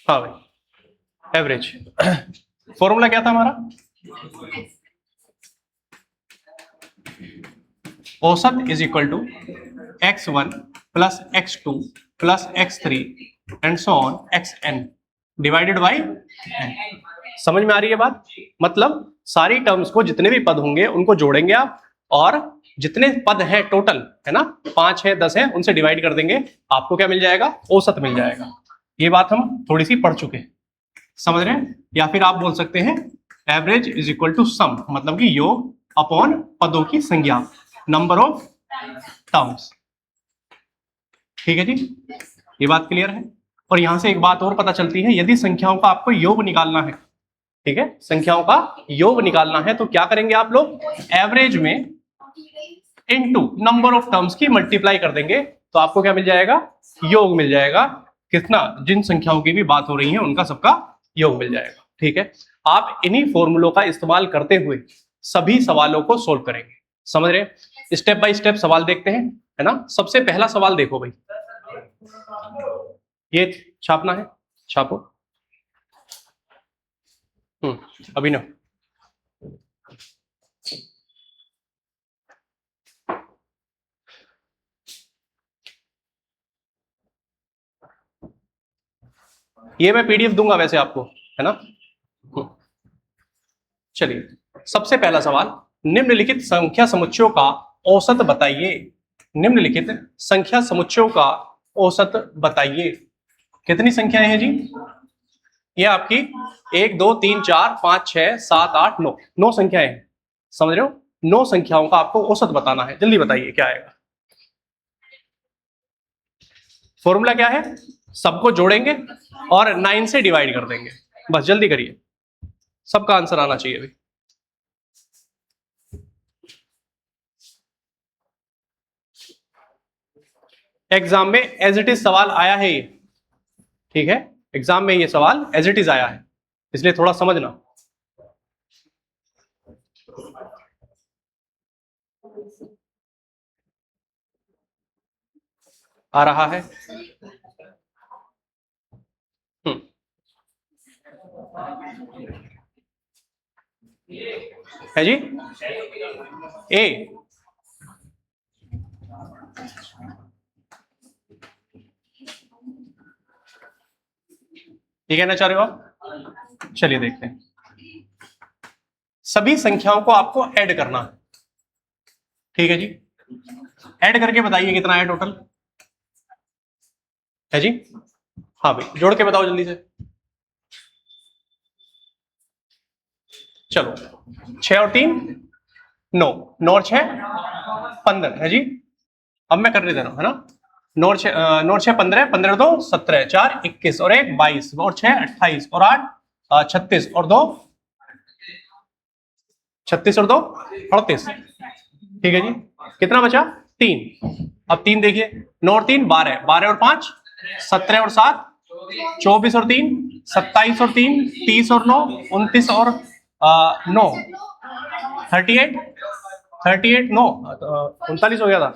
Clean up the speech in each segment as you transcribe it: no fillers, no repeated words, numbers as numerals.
हाँ भाई, average. Formula क्या था हमारा? औसत is equal to x1 plus x2 plus x3 and so on xn divided by n। समझ में आ रही है बात? मतलब सारी टर्म्स को, जितने भी पद होंगे उनको जोड़ेंगे आप, और जितने पद हैं टोटल, है ना, 5 है 10 है, उनसे डिवाइड कर देंगे, आपको क्या मिल जाएगा? औसत मिल जाएगा। ये बात हम थोड़ी सी पढ़ चुके हैं, समझ रहे हैं? या फिर आप बोल सकते हैं average is equal to some, मतलब कि योग अपॉन पदों की संख्या, नंबर ऑफ टर्म्स। ठीक है जी, ये बात क्लियर है। और यहां से एक बात और पता चलती है, यदि संख्याओं का आपको योग निकालना है, ठीक है, संख्याओं का योग निकालना है, तो क्या करेंगे आप लोग? एवरेज में इनटू नंबर ऑफ टर्म्स की मल्टीप्लाई कर देंगे, तो आपको क्या मिल जाएगा? योग मिल जाएगा। कितना? जिन संख्याओं की भी बात हो रही है उनका सबका योग मिल जाएगा। ठीक है, आप इन्हीं फॉर्मूलों का इस्तेमाल करते हुए सभी सवालों को सोल्व करेंगे। समझ रहे हैं? स्टेप बाय स्टेप सवाल देखते हैं, है ना। सबसे पहला सवाल देखो भाई, ये छापना है, छापो। अभिनव, ये मैं पीडीएफ दूंगा वैसे आपको, है ना। चलिए, सबसे पहला सवाल, निम्नलिखित संख्या समुच्चयों का औसत बताइए। निम्नलिखित संख्या समुच्चयों का औसत बताइए। कितनी संख्याएं हैं जी? ये आपकी 1 2 3 4 5 6 7 8 9, 9 संख्याएं हैं। समझ रहे हो? 9 संख्याओं का आपको औसत बताना है। जल्दी बताइए क्या आएगा। फॉर्मूला क्या है? सबको जोड़ेंगे और 9 से डिवाइड कर देंगे। बस जल्दी करिए, सबका आंसर आना चाहिए अभी। एग्जाम में एज इट इज सवाल आया है ये, ठीक है, एग्जाम में ये सवाल एज इट इज आया है, इसलिए थोड़ा समझना। आ रहा है? है जी। ए, ये कहना चाह रहे हो आप? चलिए देखते हैं। सभी संख्याओं को आपको ऐड करना है, ठीक है जी। ऐड करके बताइए कितना है टोटल, है जी। हाँ भाई, जोड़ के बताओ जल्दी से। चलो, 6 और 3 9, 9 और 6 15, है जी। अब मैं करने दे रहा हूं, है ना। 9 और 6 15, 15 और 2 17, 4 21 और 1 22 और 6 28 और 8 36 और 2 36 और 2 38। ठीक है जी, कितना बचा? 3। अब 3 देखिए, 9 और 3 12, 12 और 5 17 और 7 24 और 3 27 और 3 30 और 9 29 और 9 38 38 9 39 हो गया था।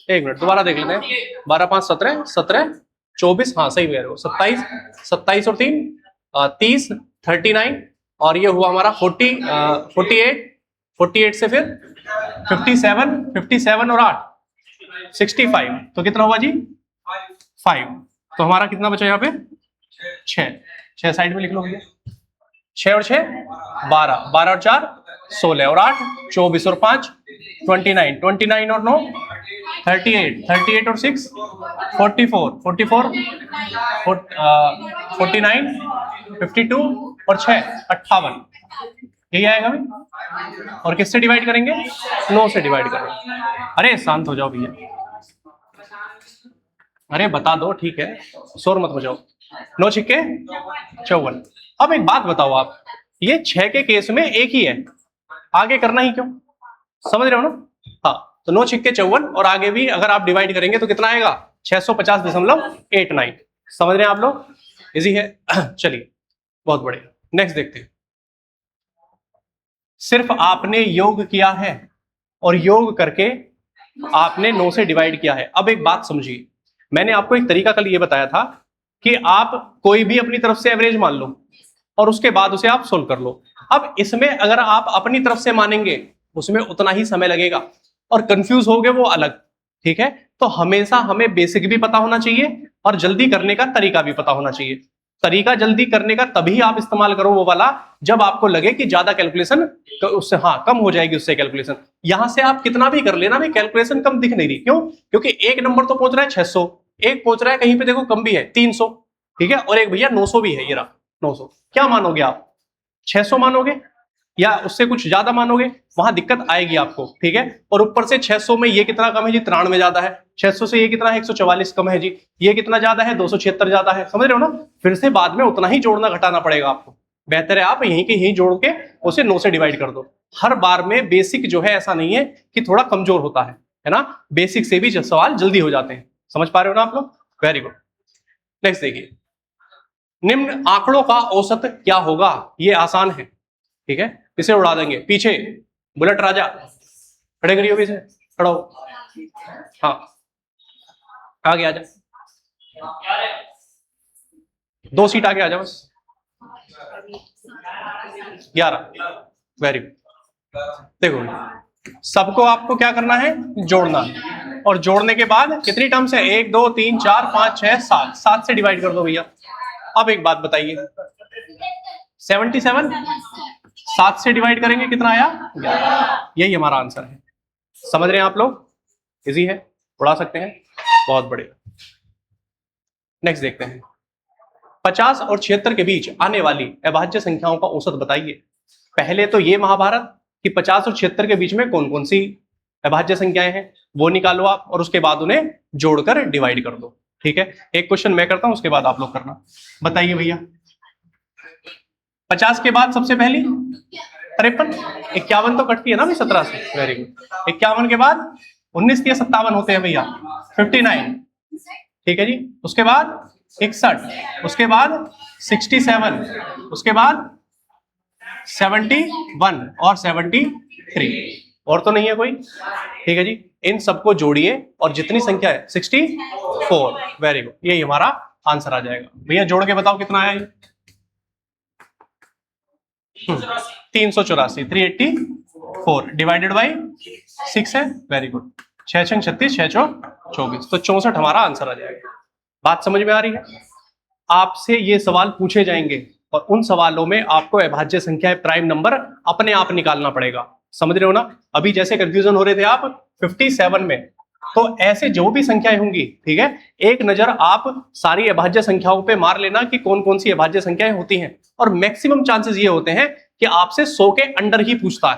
एक मिनट दोबारा देख लेते हैं। 12 5 17 17 24, हाँ सही कह रहे हो, 27 27 और 3 30 39 और ये हुआ हमारा 48 से फिर 57 और 8 65, तो कितना हुआ जी? 5। तो हमारा कितना बचा यहाँ पे? 6 साइड में लिख लो भैया। 6 और 6 12, 12 और 4 16 और 8 24 और 5 29, 29 और 9 38, 38 और 6 44, 44 49 52 और 6 58। यही आएगा भाई। और किससे डिवाइड करेंगे? 9 से डिवाइड करेंगे। अरे शांत हो जाओ भैया, अरे बता दो, ठीक है, शोर मत हो जाओ। 9 छिक्के 54। अब एक बात बताओ आप, ये 6 के केस में एक ही है, आगे करना ही क्यों? समझ रहे हो ना? हाँ, तो 9 छिक्के 54 और आगे भी अगर आप डिवाइड करेंगे तो कितना आएगा? 650.89। समझ रहे हैं आप लोग? इजी है। चलिए, बहुत बढ़िया, नेक्स्ट देखते हैं। सिर्फ आपने योग किया है और योग करके आपने 9 से डिवाइड किया है। अब एक बात समझिए, मैंने आपको एक तरीका कल ये बताया था कि आप कोई भी अपनी तरफ से एवरेज मान लो और उसके बाद उसे आप सोल्व कर लो। अब इसमें अगर आप अपनी तरफ से मानेंगे उसमें उतना ही समय लगेगा और कंफ्यूज होगे वो अलग, ठीक है। तो हमेशा हमें बेसिक भी पता होना चाहिए और जल्दी करने का तरीका भी पता होना चाहिए। तरीका जल्दी करने का तभी आप इस्तेमाल करो वो वाला जब आपको लगे कि ज्यादा कैलकुलेशन उससे कम हो जाएगी उससे कैलकुलेशन। यहां से आप कितना भी कर लेना, भाई कैलकुलेशन कम दिख नहीं रही, क्यों? क्योंकि एक नंबर तो पहुंच रहा है 600, एक पहुंच रहा है कहीं पे देखो कम भी है 300, ठीक है, और एक भैया 900 भी है, ये रहा 900। क्या मानोगे आप? 600 मानोगे या उससे कुछ ज्यादा मानोगे? वहां दिक्कत आएगी आपको, ठीक है। और ऊपर से 600 में ये कितना कम है जी? 93 ज्यादा है। 600 से ये कितना है? 144 कम है जी। ये कितना ज्यादा है? 276 ज्यादा है। समझ रहे हो ना? फिर से बाद में उतना ही जोड़ना घटाना पड़ेगा आपको। बेहतर है आप यहीं के यहीं जोड़ के उसे 9 से डिवाइड कर दो। हर बार में बेसिक जो है ऐसा नहीं है कि थोड़ा कमजोर होता है ना। बेसिक से भी सवाल जल्दी हो जाते हैं। समझ पा रहे हो ना आप लोग? Very good. नेक्स्ट देखिए, निम्न आंकड़ों का औसत क्या होगा? ये आसान है, ठीक है, इसे उड़ा देंगे। पीछे बुलेट राजा खड़े करियो, पीछे खड़ा हो। हाँ आगे आ जा, 2 सीट आगे आ जा बस। 11। Very good. देखो सबको आपको क्या करना है? जोड़ना। और जोड़ने के बाद कितनी टर्म्स है? 1 2 3 4 5 6 7, 7 से डिवाइड कर दो भैया। अब एक बात बताइए, 77 7 से डिवाइड करेंगे कितना आया? 11। यही हमारा आंसर है। समझ रहे हैं आप लोग? इजी है, उड़ा सकते हैं। बहुत बढ़िया। नेक्स्ट देखते हैं, 50 और 76 के बीच आने वाली अभाज्य संख्याओं का औसत बताइए। पहले तो ये महाभारत कि 50 और 76 के बीच में कौन कौन सी अभाज्य संख्याएं हैं वो निकालो आप, और उसके बाद उन्हें जोड़कर डिवाइड कर दो, ठीक है। एक क्वेश्चन मैं करता हूं, उसके बाद आप लोग करना। बताइए भैया, 50 के बाद सबसे पहली 53, 51 तो कटती है ना भाई 17 से। Very good. 51 के बाद 19 या 57 होते हैं भैया, 59, ठीक है जी। उसके बाद 61, उसके बाद 67, उसके बाद 71 और 73, और तो नहीं है कोई, ठीक है जी। इन सबको जोड़िए और जितनी संख्या है 64। वेरी गुड, यही हमारा आंसर आ जाएगा। भैया जोड़ के बताओ कितना आया? 384, 384 डिवाइडेड बाई 6 है। Very good. 6 छंग 36, 6 चौक 24, तो 64 हमारा आंसर आ जाएगा। बात समझ में आ रही है? आपसे ये सवाल पूछे जाएंगे और उन सवालों में आपको अभाज्य संख्या प्राइम नंबर अपने आप निकालना पड़ेगा। समझ रहे हो ना? अभी जैसे कंफ्यूजन हो रहे थे आप 57 में, तो ऐसे जो भी संख्याएं होंगी, ठीक है, एक नजर आप सारी अभाज्य संख्याओं पे मार लेना कि कौन कौन सी अभाज्य संख्याएं होती हैं। और मैक्सिमम चांसेस ये होते हैं कि आपसे 100 के अंडर ही पूछता है,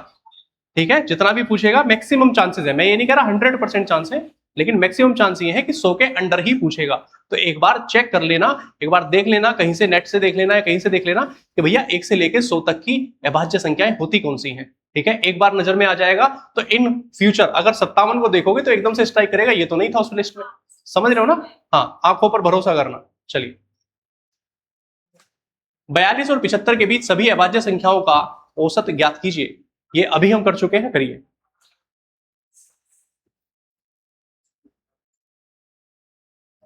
ठीक है। जितना भी पूछेगा मैक्सिमम चांसेस है, मैं ये नहीं कह रहा 100% चांस है, लेकिन मैक्सिमम चांस ये है कि 100 के अंडर ही पूछेगा। तो एक बार चेक कर लेना, एक बार देख लेना, कहीं से नेट से देख लेना या कहीं से देख लेना कि भैया 1 से लेकर 100 तक की अभाज्य संख्याएं होती कौन सी हैं, ठीक है। एक बार नजर में आ जाएगा तो इन फ्यूचर अगर 57 को देखोगे तो एकदम से स्ट्राइक करेगा ये तो नहीं था उस लिस्ट में। समझ रहे हो ना? हाँ, आंखों पर भरोसा करना। चलिए, 42 और 75 के बीच सभी अभाज्य संख्याओं का औसत ज्ञात कीजिए। ये अभी हम कर चुके हैं, करिए।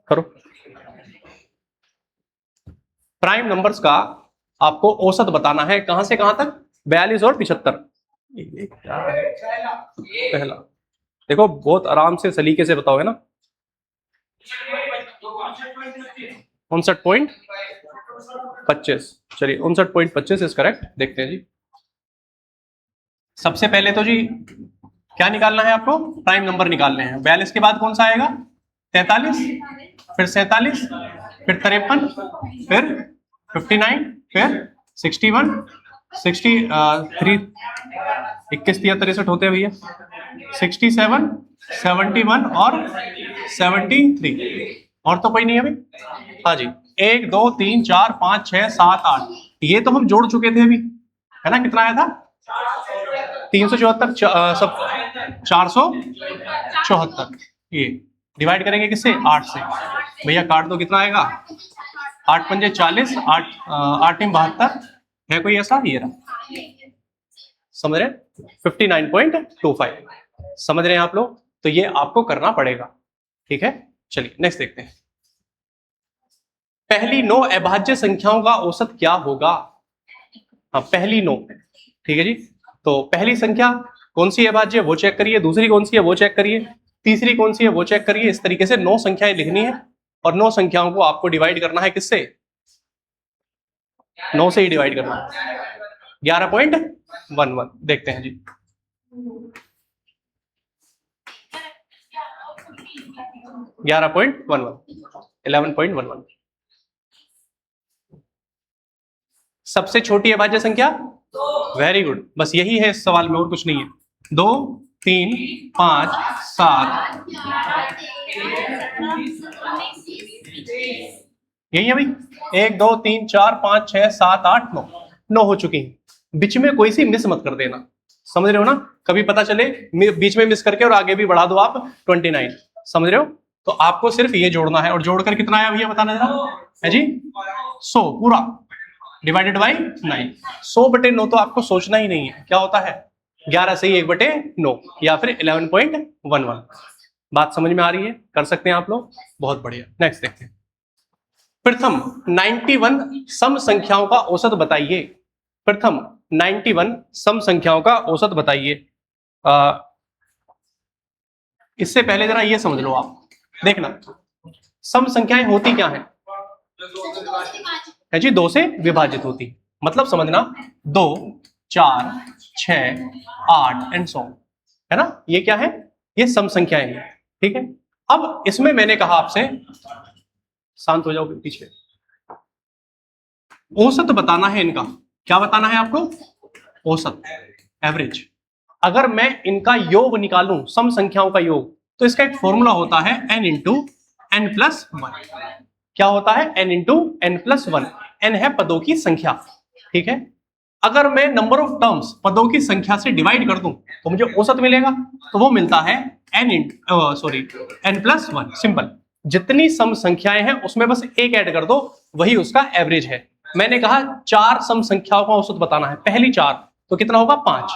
करो। प्राइम नंबर्स का आपको औसत बताना है, कहां से कहां तक? 42 और 75। पहला देखो, बहुत आराम से सलीके से बताओगे ना। 59.25। चलिए 59.25 इज करेक्ट। देखते हैं जी। सबसे पहले तो जी क्या निकालना है आपको? प्राइम नंबर निकालने हैं। 42 के बाद कौन सा आएगा? 43, फिर 47, फिर 53, फिर 59, फिर 61, 63, 21 या 63 होते हैं भैया, 67, 71 और 73। और तो कोई नहीं है अभी। हाँ जी, 1 2 3 4 5 6 7 8, ये तो हम जोड़ चुके थे अभी, है ना? कितना आया था? 374, सब 474। ये डिवाइड करेंगे किससे? 8 से। भैया काट दो, कितना आएगा? 8 पंजे 40, 8 8 72 है कोई ऐसा? ये रहा। समझ रहे? 59.25। समझ रहे हैं आप लोग? तो ये आपको करना पड़ेगा, ठीक है। चलिए नेक्स्ट देखते हैं। पहली 9 अभाज्य संख्याओं का औसत क्या होगा? हाँ, पहली 9, ठीक है जी। तो पहली संख्या कौन सी अभाज्य वो चेक करिए, दूसरी कौन सी है वो चेक करिए, तीसरी कौन सी है वो चेक करिए। इस तरीके से 9 संख्याएं लिखनी है और 9 संख्याओं को आपको डिवाइड करना है किससे? 9 से ही डिवाइड करना है। 11.11 देखते हैं जी। 11.11 11.11 सबसे छोटी अभाज्य संख्या? वेरी गुड, बस यही है इस सवाल में और कुछ नहीं है। 2 3 5 7 यही है भाई। 1 2 3 4 5 6 7 8 9 9 हो चुकी हैं। बीच में कोई सी मिस मत कर देना, समझ रहे हो ना? कभी पता चले बीच में मिस करके और आगे भी बढ़ा दो आप 29, समझ रहे हो? तो आपको सिर्फ ये जोड़ना है और जोड़कर कितना आया भैया बताना जरा है जी? 100 पूरा डिवाइडेड बाई 9। 100/9 तो आपको सोचना ही नहीं है, क्या होता है 11 से ही 1/9 या फिर 11.11। बात समझ में आ रही है? कर सकते हैं आप लोग, बहुत बढ़िया। नेक्स्ट देखते हैं। प्रथम 91 सम संख्याओं का औसत बताइए। प्रथम 91 सम संख्याओं का औसत बताइए। इससे पहले जरा ये समझ लो आप, देखना सम संख्याएं होती क्या है जी? 2 से विभाजित होती, मतलब समझना 2 4 6 8 एंड सो, है ना? ये क्या है? ये सम संख्याएं हैं, ठीक है। अब इसमें मैंने कहा आपसे, शांत हो जाओ पीछे, औसत बताना है इनका। क्या बताना है आपको? औसत, एवरेज। अगर मैं इनका योग निकालूं, सम संख्याओं का योग, तो इसका एक फॉर्मूला होता है n इंटू एन प्लस 1। क्या होता है? n into n plus 1। n है पदों की संख्या, ठीक है। अगर मैं नंबर ऑफ टर्म्स पदों की संख्या से डिवाइड कर दूं तो मुझे औसत मिलेगा, तो वो मिलता है n प्लस 1। सिंपल, जितनी सम संख्याएं हैं उसमें बस एक ऐड कर दो, वही उसका एवरेज है। मैंने कहा 4 सम संख्याओं का औसत बताना है, पहली 4 तो कितना होगा 5,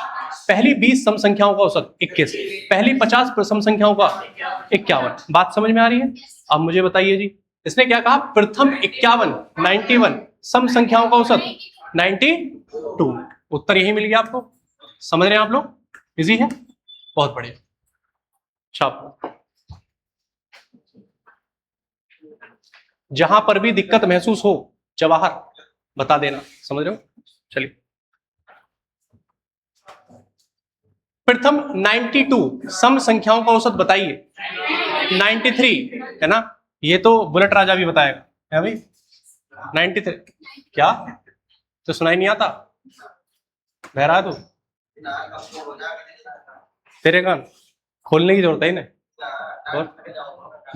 पहली 20 सम संख्याओं का औसत 21, पहली 50 सम संख्याओं का 51। बात समझ में आ रही है? अब मुझे बताइए जी, इसने क्या कहा? प्रथम 91 सम संख्याओं का औसत 92। उत्तर यही मिल गया आपको। समझ रहे हैं आप लोग? इजी है, बहुत बढ़िया। शाबाश। जहां पर भी दिक्कत महसूस हो जवाहर बता देना, समझ रहे हो? चलिए, प्रथम 92 सम संख्याओं का औसत बताइए। 93 है ना? ये तो बुलेट राजा भी बताएगा, है भाई? 93 क्या? तो सुनाई नहीं आता? बह रहा है तू? तेरे कान खोलने की जरूरत है ना? और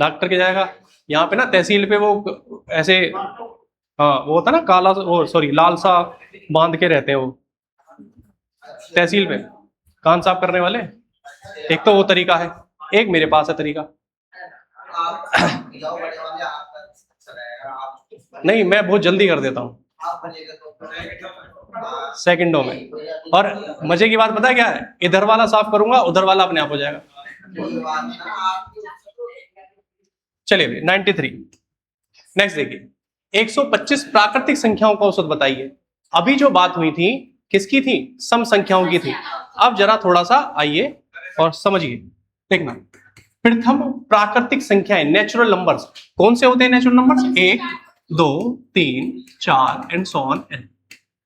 डॉक्टर के जाएगा। यहाँ पे ना तहसील पे वो ऐसे, हाँ वो होता ना काला, वो सॉरी लाल सा बांध के रहते हैं वो तहसील पे, कान साफ करने वाले। एक तो वो तरीका है, एक मेरे पास है तरीका। नहीं, मैं बहुत जल्दी कर देता हूँ, सेकंडों में। और मजे की बात पता है क्या है? इधर वाला साफ करूंगा, उधर वाला अपने आप हो जाएगा। चलिए 93। नेक्स्ट देखिए, 125 प्राकृतिक संख्याओं का औसत बताइए। अभी जो बात हुई थी किसकी थी? सम संख्याओं की थी। अब जरा थोड़ा सा आइए और समझिए, देखना। प्रथम प्राकृतिक संख्याएं, नेचुरल नंबर्स कौन से होते हैं? Natural numbers 1 2 3 4 and so on an.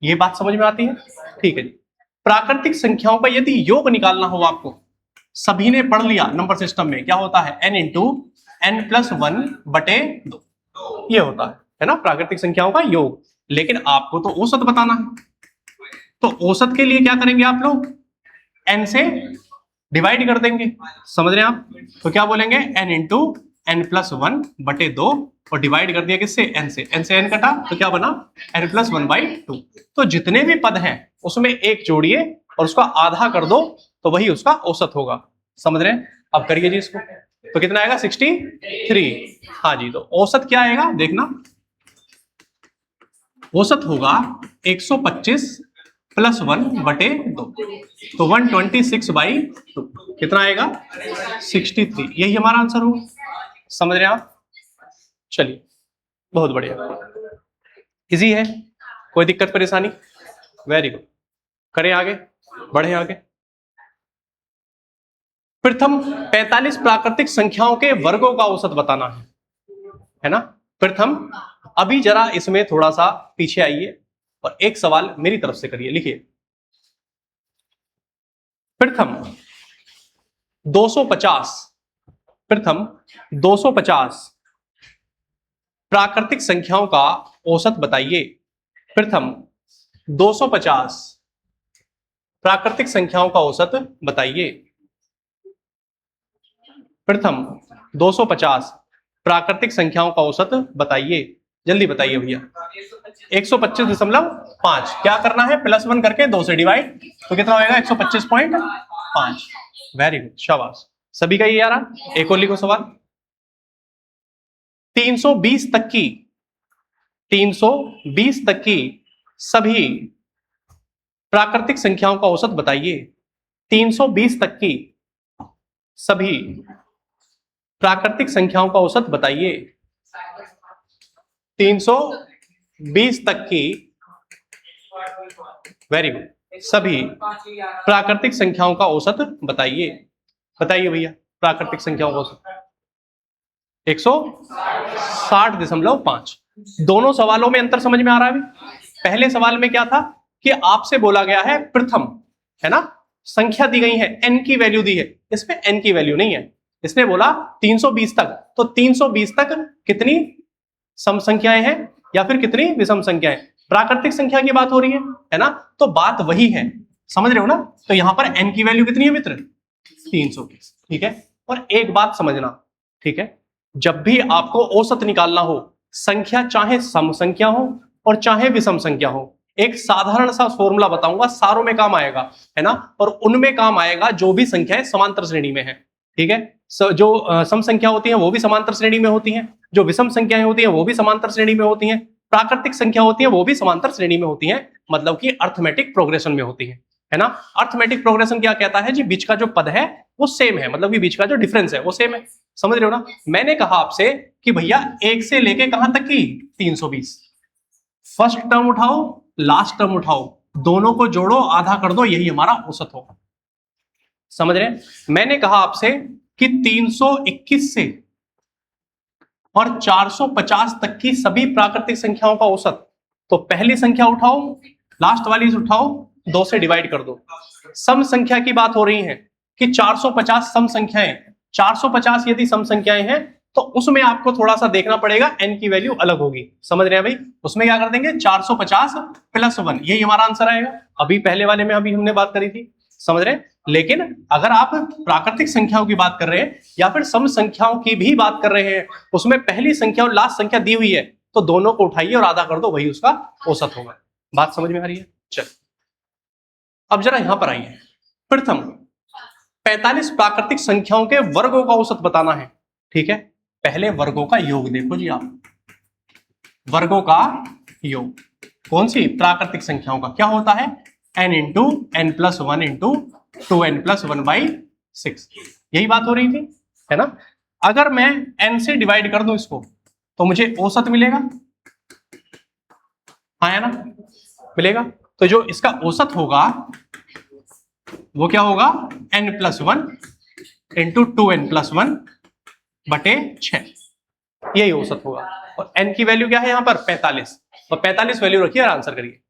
ये बात समझ में आती है? ठीक है जी। प्राकृतिक संख्याओं का यदि योग निकालना हो आपको, सभी ने पढ़ लिया नंबर सिस्टम में, क्या होता है? n इंटू एन प्लस 1/2 ये होता है ना प्राकृतिक संख्याओं का योग। लेकिन आपको तो औसत बताना है, तो औसत के लिए क्या करेंगे आप लोग? n से डिवाइड कर देंगे, समझ रहे हैं आप? तो क्या बोलेंगे? n इंटू एन प्लस 1/2 और डिवाइड कर दिया किससे? n से। n से n कटा तो क्या बना? n plus 1/2। तो जितने भी पद हैं उसमें एक जोड़िए और उसका आधा कर दो, तो वही उसका औसत होगा। समझ रहे हैं? अब करिए जी इसको, तो कितना आएगा? 63। हाँ जी, तो औसत क्या आएगा देखना, औसत होगा 125 प्लस 1/2, तो 126/2 कितना आएगा? 63। यही हमारा आंसर होगा। समझ रहे हैं आप? चलिए बहुत बढ़िया, इजी है, कोई दिक्कत परेशानी? वेरी गुड, करें आगे, बढ़े आगे। प्रथम 45 प्राकृतिक संख्याओं के वर्गों का औसत बताना है ना। प्रथम, अभी जरा इसमें थोड़ा सा पीछे आइए और एक सवाल मेरी तरफ से करिए, लिखिए। प्रथम 250, प्रथम 250 प्राकृतिक संख्याओं का औसत बताइए। प्रथम 250 प्राकृतिक संख्याओं का औसत बताइए। प्रथम 250 प्राकृतिक संख्याओं का औसत बताइए, जल्दी बताइए भैया। 125.5, क्या करना है, +1 करके 2 से डिवाइड, तो कितना होएगा 125.5। वेरी गुड, शाबाश, सभी का ये आ रहा। एक और लिखो सवाल। 320 तक की 320 तक की सभी प्राकृतिक संख्याओं का औसत बताइए। 320 तक की सभी प्राकृतिक संख्याओं का औसत बताइए। 320 तक की, वेरी गुड, सभी प्राकृतिक संख्याओं का औसत बताइए। बताइए भैया, प्राकृतिक संख्याओं का औसत 160.5। दोनों सवालों में अंतर समझ में आ रहा है? पहले सवाल में क्या था कि आपसे बोला गया है प्रथम, है ना, संख्या दी गई है, n की वैल्यू दी है, इसमें n की वैल्यू नहीं है। इसने बोला 320 तक, तो 320 तक कितनी सम संख्याएं हैं या फिर कितनी विषम संख्याएं? प्राकृतिक संख्या की बात हो रही है ना, तो बात वही है, समझ रहे हो ना। तो यहां पर n की वैल्यू कितनी है मित्र? 320, ठीक है। और एक बात समझना, ठीक है, जब भी आपको औसत निकालना हो, संख्या चाहे सम संख्या हो और चाहे विषम संख्या हो, एक साधारण सा फॉर्मूला बताऊंगा, सारों में काम आएगा, है ना, और उनमें काम आएगा जो भी संख्याएं समांतर श्रेणी में है, ठीक है। जो सम संख्या होती है वो भी समांतर श्रेणी में होती है, जो विषम संख्याएं होती है वो भी समांतर श्रेणी में होती हैं, प्राकृतिक संख्या होती है वो भी समांतर श्रेणी में होती है, मतलब कि अर्थमेटिक प्रोग्रेशन में होती है ना। अर्थमेटिक प्रोग्रेशन क्या कहता है जी, बीच का जो पद है वो सेम है, मतलब कि बीच का जो डिफरेंस है वो सेम है, समझ रहे हो ना। मैंने कहा आपसे कि भैया 1 से लेके कहां तक की 320, फर्स्ट टर्म उठाओ, लास्ट टर्म उठाओ, दोनों को जोड़ो, आधा कर दो, यही हमारा औसत होगा, समझ रहे हैं। मैंने कहा आपसे कि 321 से और 450 तक की सभी प्राकृतिक संख्याओं का औसत, तो पहली संख्या उठाओ, लास्ट वाली उठाओ, 2 से डिवाइड कर दो। सम संख्या की बात हो रही है कि 450 सम संख्याएं, 450 यदि सम संख्याएं हैं तो उसमें आपको थोड़ा सा देखना पड़ेगा, n की वैल्यू अलग होगी, समझ रहे हैं भाई। उसमें क्या कर देंगे 450 + 1, यही हमारा आंसर आएगा। अभी पहले वाले में अभी हमने बात करी थी, समझ रहे हैं। लेकिन अगर आप प्राकृतिक संख्याओं की बात कर रहे हैं या फिर सम संख्याओं की भी बात कर रहे हैं, उसमें पहली संख्या और लास्ट संख्या दी हुई है, तो दोनों को उठाइए और आधा कर दो, वही उसका औसत होगा। बात समझ में आ रही है? चल अब जरा यहां पर आइए। प्रथम 45 प्राकृतिक संख्याओं के वर्गों का औसत बताना है, ठीक है। पहले वर्गों का योग देखो जी आप, वर्गों का योग कौन सी? प्राकृतिक संख्याओं का क्या होता है? n into n + 1 into 2n + 1/6, यही बात हो रही थी, है ना। अगर मैं n से डिवाइड कर दूं इसको, तो मुझे औसत मिलेगा, हाँ है ना, मिलेगा। तो जो इसका औसत होगा वो क्या होगा? n + 1 इंटू 2n + 1/6, यही औसत होगा। और n की वैल्यू क्या है यहाँ पर? 45, और 45 वैल्यू रखिए और आंसर करिए।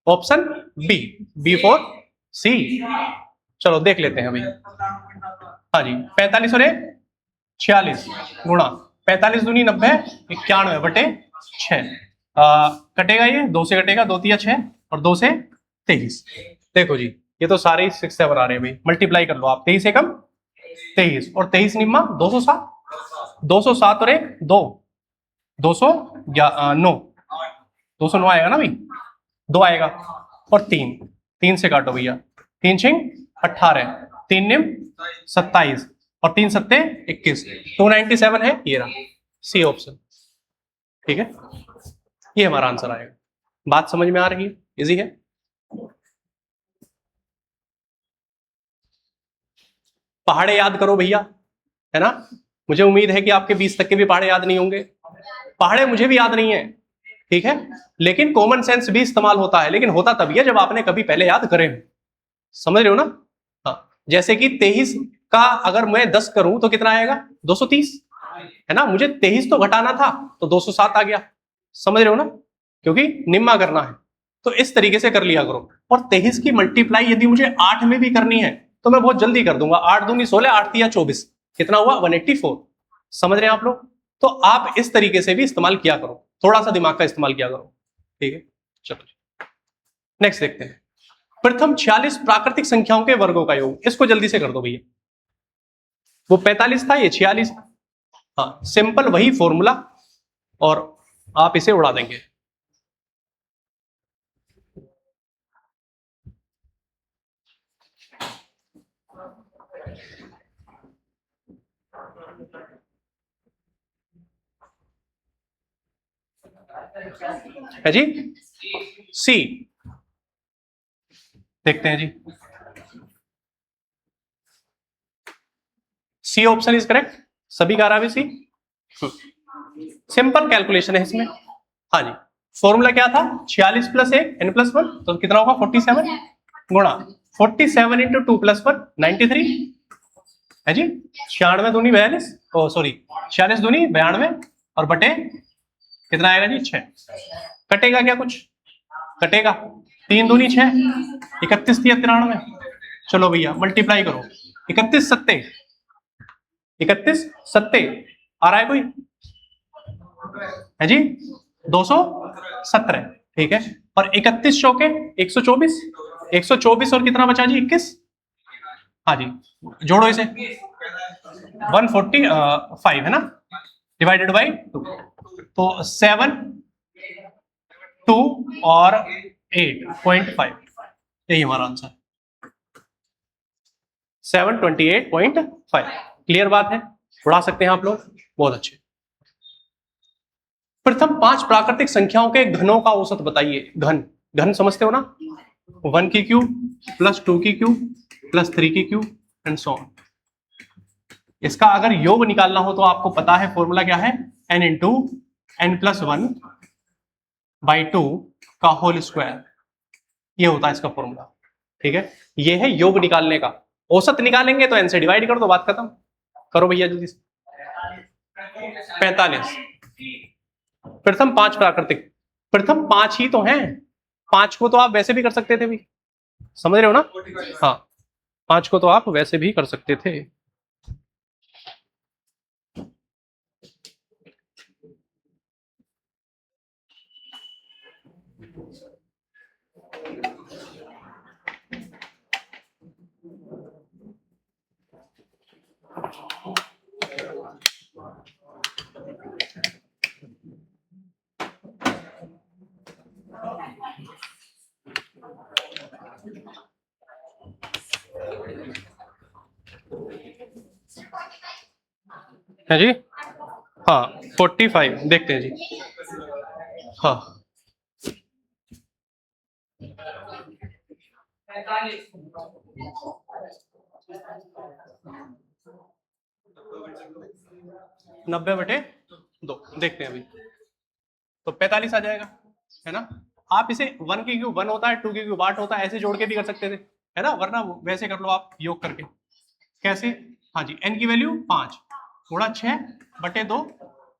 ऑप्शन बी फॉर सी। चलो देख लेते हैं अभी। हाँ जी, 45 और 46 गुणा 45 दूनी 90, 91/6, कटेगा, ये 2 से कटेगा, 2 तिया 6 और 2 से 23। देखो जी, ये तो सारे 6 7 आ रहे हैं भाई, मल्टीप्लाई कर लो आप, 23 एकम 23 और 23 निम्मा 207, 207 और 1 2, 209, 209 आएगा ना भाई, 2 आएगा, और 3 से काटो भैया, 3 छिंग 18, 3 निम 27 और 3 सत्ते 21, 297 है, ये रहा सी ऑप्शन, ठीक है। ये हमारा आंसर आएगा। बात समझ में आ रही है? इजी है। पहाड़े याद करो भैया, है ना। मुझे उम्मीद है कि आपके 20 तक के भी पहाड़े याद नहीं होंगे, पहाड़े मुझे भी याद नहीं है, ठीक है, लेकिन कॉमन सेंस भी इस्तेमाल होता है, लेकिन होता तभी है जब आपने कभी पहले याद करे। समझ रहे हो ना? हाँ, जैसे कि 23 का अगर मैं 10 करूं तो कितना आएगा? 230, है ना? मुझे 23 तो घटाना था तो 207 आ गया। समझ रहे हो ना? क्योंकि निम्मा करना है, तो इस तरीके से कर लिया करो। और 23 की मल्टीप्लाई यदि मुझे 8 में भी करनी है तो मैं बहुत जल्दी कर दूंगा। 8 दूनी 16, 8 तिया 24, कितना हुआ? 184। समझ रहे हैं आप लोग? तो आप इस तरीके से भी इस्तेमाल किया करो, थोड़ा सा दिमाग का इस्तेमाल किया करो, ठीक है? चलो नेक्स्ट देखते हैं। प्रथम 46 प्राकृतिक संख्याओं के वर्गों का योग, इसको जल्दी से कर दो भैया। वो 45 था, ये 46। हाँ, सिंपल वही फॉर्मूला, और आप इसे उड़ा देंगे। है जी? सी देखते हैं जी। सी ऑप्शन इज करेक्ट, सभी का भी सी। सिंपल कैलकुलेशन है इसमें। हाँ जी, फॉर्मूला क्या था? 46 प्लस 1 n प्लस 1, तो कितना होगा? 47 गुणा 47 इंटू 2 प्लस 1 93, है जी? 96 दूनी 42, ओ सॉरी 46 दूनी 92, और बटे कितना आएगा जी? 6। कटेगा क्या कुछ? कटेगा। 3 दूनी 6, 31 तिया 93। चलो भैया मल्टीप्लाई करो। 31 सत्ते, 31 सत्ते आ रहा है कोई? है जी? 217, ठीक है। और 31 चौके 124, 124 और कितना बचा जी? 21। हाँ जी, जोड़ो इसे। 145 है ना, डिवाइडेड बाई 2, तो 7 2 और 8.5, यही हमारा आंसर 728.5। क्लियर बात है? उड़ा सकते हैं आप लोग, बहुत अच्छे। प्रथम 5 प्राकृतिक संख्याओं के घनों का औसत बताइए। घन, घन समझते हो ना? 1 की क्यूब प्लस 2 की क्यूब प्लस 3 की क्यूब एंड सो ऑन। इसका अगर योग निकालना हो तो आपको पता है फॉर्मूला क्या है? n into n plus 1 by 2 का होल स्क्वायर, ये होता है इसका फॉर्मूला, ठीक है? ये है योग निकालने का। औसत निकालेंगे तो n से डिवाइड कर दो, बात खत्म। करो भैया जल्दी से। 45। प्रथम 5 प्राकृतिक, प्रथम 5 ही तो हैं, 5 को तो आप वैसे भी कर सकते थे भी। समझ रहे हो ना? हाँ, 5 को तो आप वैसे भी कर सकते थे। है जी? हाँ 45 देखते हैं जी। हाँ 90/2 देखते हैं अभी, तो 45 आ जाएगा, है ना? आप इसे 1 की क्यूब 1 होता है, 2 की क्यूब 8 होता है, ऐसे जोड़ के भी कर सकते थे, है ना? वरना वैसे कर लो आप योग करके। कैसे? हाँ जी, n की वैल्यू 5 गुणा 6/2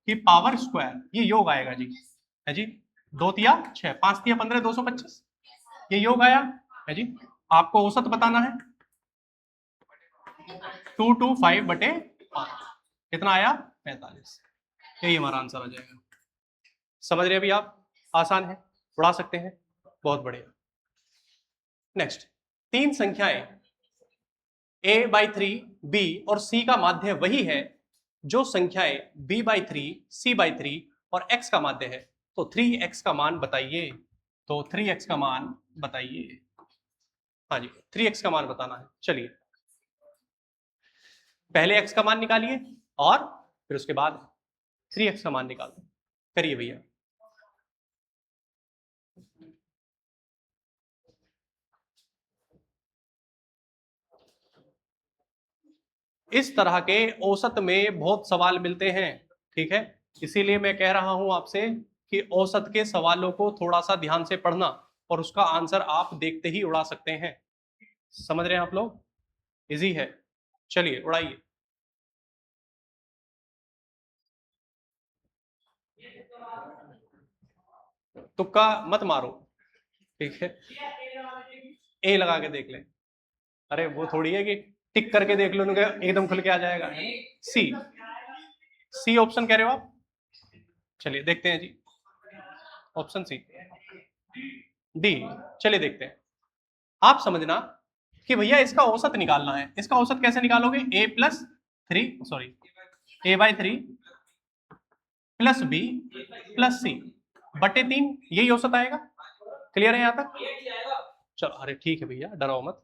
की पावर स्क्वायर, ये योग आएगा जी, है जी? 2 तिया 6, 5 तिया 15, 225, ये योग आया, है जी? आपको औसत बताना है। 225/5 कितना आया? 45। यही हमारा आंसर आ जाएगा। समझ रहे अभी आप? आसान है, उड़ा सकते हैं, बहुत बढ़िया। नेक्स्ट, 3 संख्याएं a/3 b और c का माध्य वही है जो संख्याएं b/3 c/3 और x का माध्य है, तो 3x का मान बताइए। तो 3x का मान बताइए। हाँ जी, 3x का मान बताना है। चलिए पहले x का मान निकालिए और फिर उसके बाद 3x का मान निकाल दो। करिए भैया। इस तरह के औसत में बहुत सवाल मिलते हैं, ठीक है? इसीलिए मैं कह रहा हूं आपसे कि औसत के सवालों को थोड़ा सा ध्यान से पढ़ना और उसका आंसर आप देखते ही उड़ा सकते हैं। समझ रहे हैं आप लोग? इजी है, चलिए उड़ाइए। तुक्का मत मारो, ठीक है? ए लगा के देख ले। अरे वो थोड़ी है कि टिक करके देख लो एकदम खुल के आ जाएगा। सी, सी ऑप्शन कह रहे हो आप? चलिए देखते हैं जी, ऑप्शन सी, डी। चलिए देखते हैं। आप समझना कि भैया इसका औसत निकालना है। इसका औसत कैसे निकालोगे? A plus three, sorry, A by three plus B plus C बटे तीन, यही औसत आएगा। क्लियर है यहां तक? चलो, अरे ठीक है भैया, डरो मत।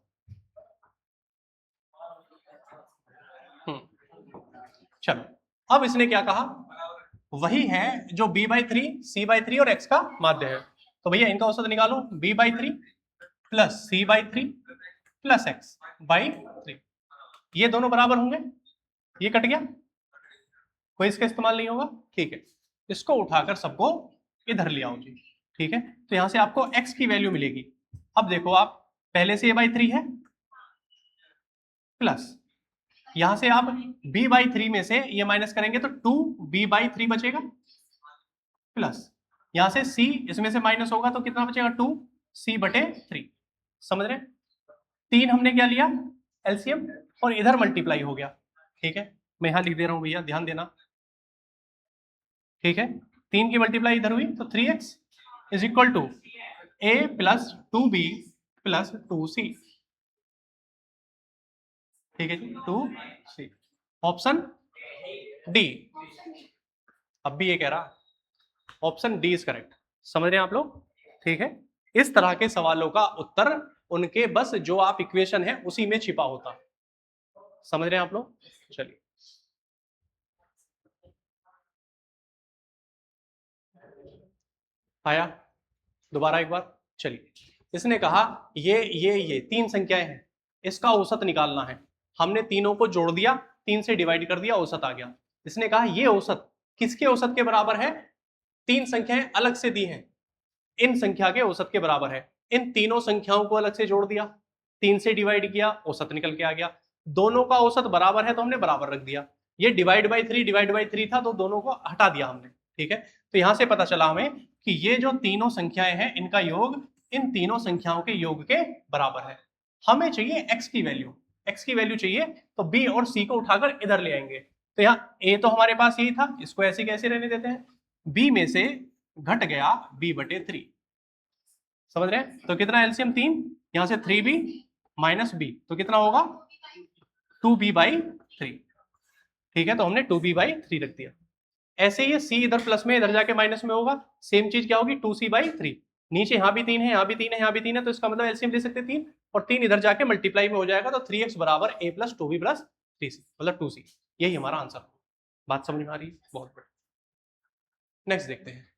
चलो, अब इसने क्या कहा? वही है जो b by three, c by three और x का माध्य है। तो भैया इनका औसत निकालो, b by three plus c by three plus x by three. ये दोनों बराबर होंगे, ये कट गया, कोई इसका इस्तेमाल नहीं होगा। ठीक है, इसको उठाकर सबको इधर ले आओ जी। ठीक है, तो यहां से आपको x की वैल्यू मिलेगी। अब देखो आप, पहले से a बाई थ्री है प्लस यहां से आप b बाई थ्री में से ये माइनस करेंगे तो 2b बाई थ्री बचेगा प्लस यहां से c इसमें से माइनस होगा तो कितना बचेगा? 2c बटे थ्री। समझ रहे? तीन हमने क्या लिया? एलसीएम, और इधर मल्टीप्लाई हो गया। ठीक है, मैं यहां लिख दे रहा हूं भैया, ध्यान देना। ठीक है, तीन की मल्टीप्लाई इधर हुई तो 3x is equal to a plus 2b plus 2c। ठीक है जी, 2c। Option D. अब भी ये कह रहा ऑप्शन डी इज करेक्ट। समझ रहे हैं आप लोग? ठीक है, इस तरह के सवालों का उत्तर उनके बस जो आप इक्वेशन है उसी में छिपा होता। समझ रहे हैं आप लोग? चलिए, आया दोबारा एक बार। चलिए, इसने कहा ये तीन संख्याएं हैं, इसका औसत निकालना है। हमने तीनों को जोड़ दिया, तीन से डिवाइड कर दिया, औसत आ गया। इसने कहा ये औसत किसके औसत के बराबर है? तीन संख्याएं अलग से दी हैं, इन संख्या के औसत के बराबर है। इन तीनों संख्याओं को अलग से जोड़ दिया, तीन से डिवाइड किया, औसत निकल के आ गया। दोनों का औसत बराबर है तो हमने बराबर रख दिया। ये डिवाइड बाई थ्री था तो दोनों को हटा दिया हमने। ठीक है, तो यहां से पता चला हमें कि ये जो तीनों संख्याएं हैं इनका योग इन तीनों संख्याओं के योग के बराबर है। हमें चाहिए x की वैल्यू, x की वैल्यू चाहिए तो b और c को उठाकर इधर ले आएंगे। तो यहाँ a तो हमारे पास यही था, इसको ऐसे कैसे रहने देते हैं। b में से घट गया b बटे थ्री। समझ रहे हैं? तो कितना एलसीएम? तीन, यहां से 3b माइनस बी तो कितना होगा? 2b by three. ठीक है, तो हमने 2b बाई थ्री रख दिया। ऐसे ही c इधर प्लस में, इधर जाके माइनस में होगा। सेम चीज क्या होगी? 2c by three. नीचे यहां भी तीन है, यहां भी तीन है, यहां भी तीन है, तो इसका मतलब एलसीएम ले सकते हैं तीन, और तीन इधर जाके मल्टीप्लाई में हो जाएगा तो 3x बराबर a plus 2b plus 3c, मतलब 2c। यही हमारा आंसर। बात समझ में आ रही है? बहुत बढ़िया। नेक्स्ट देखते हैं।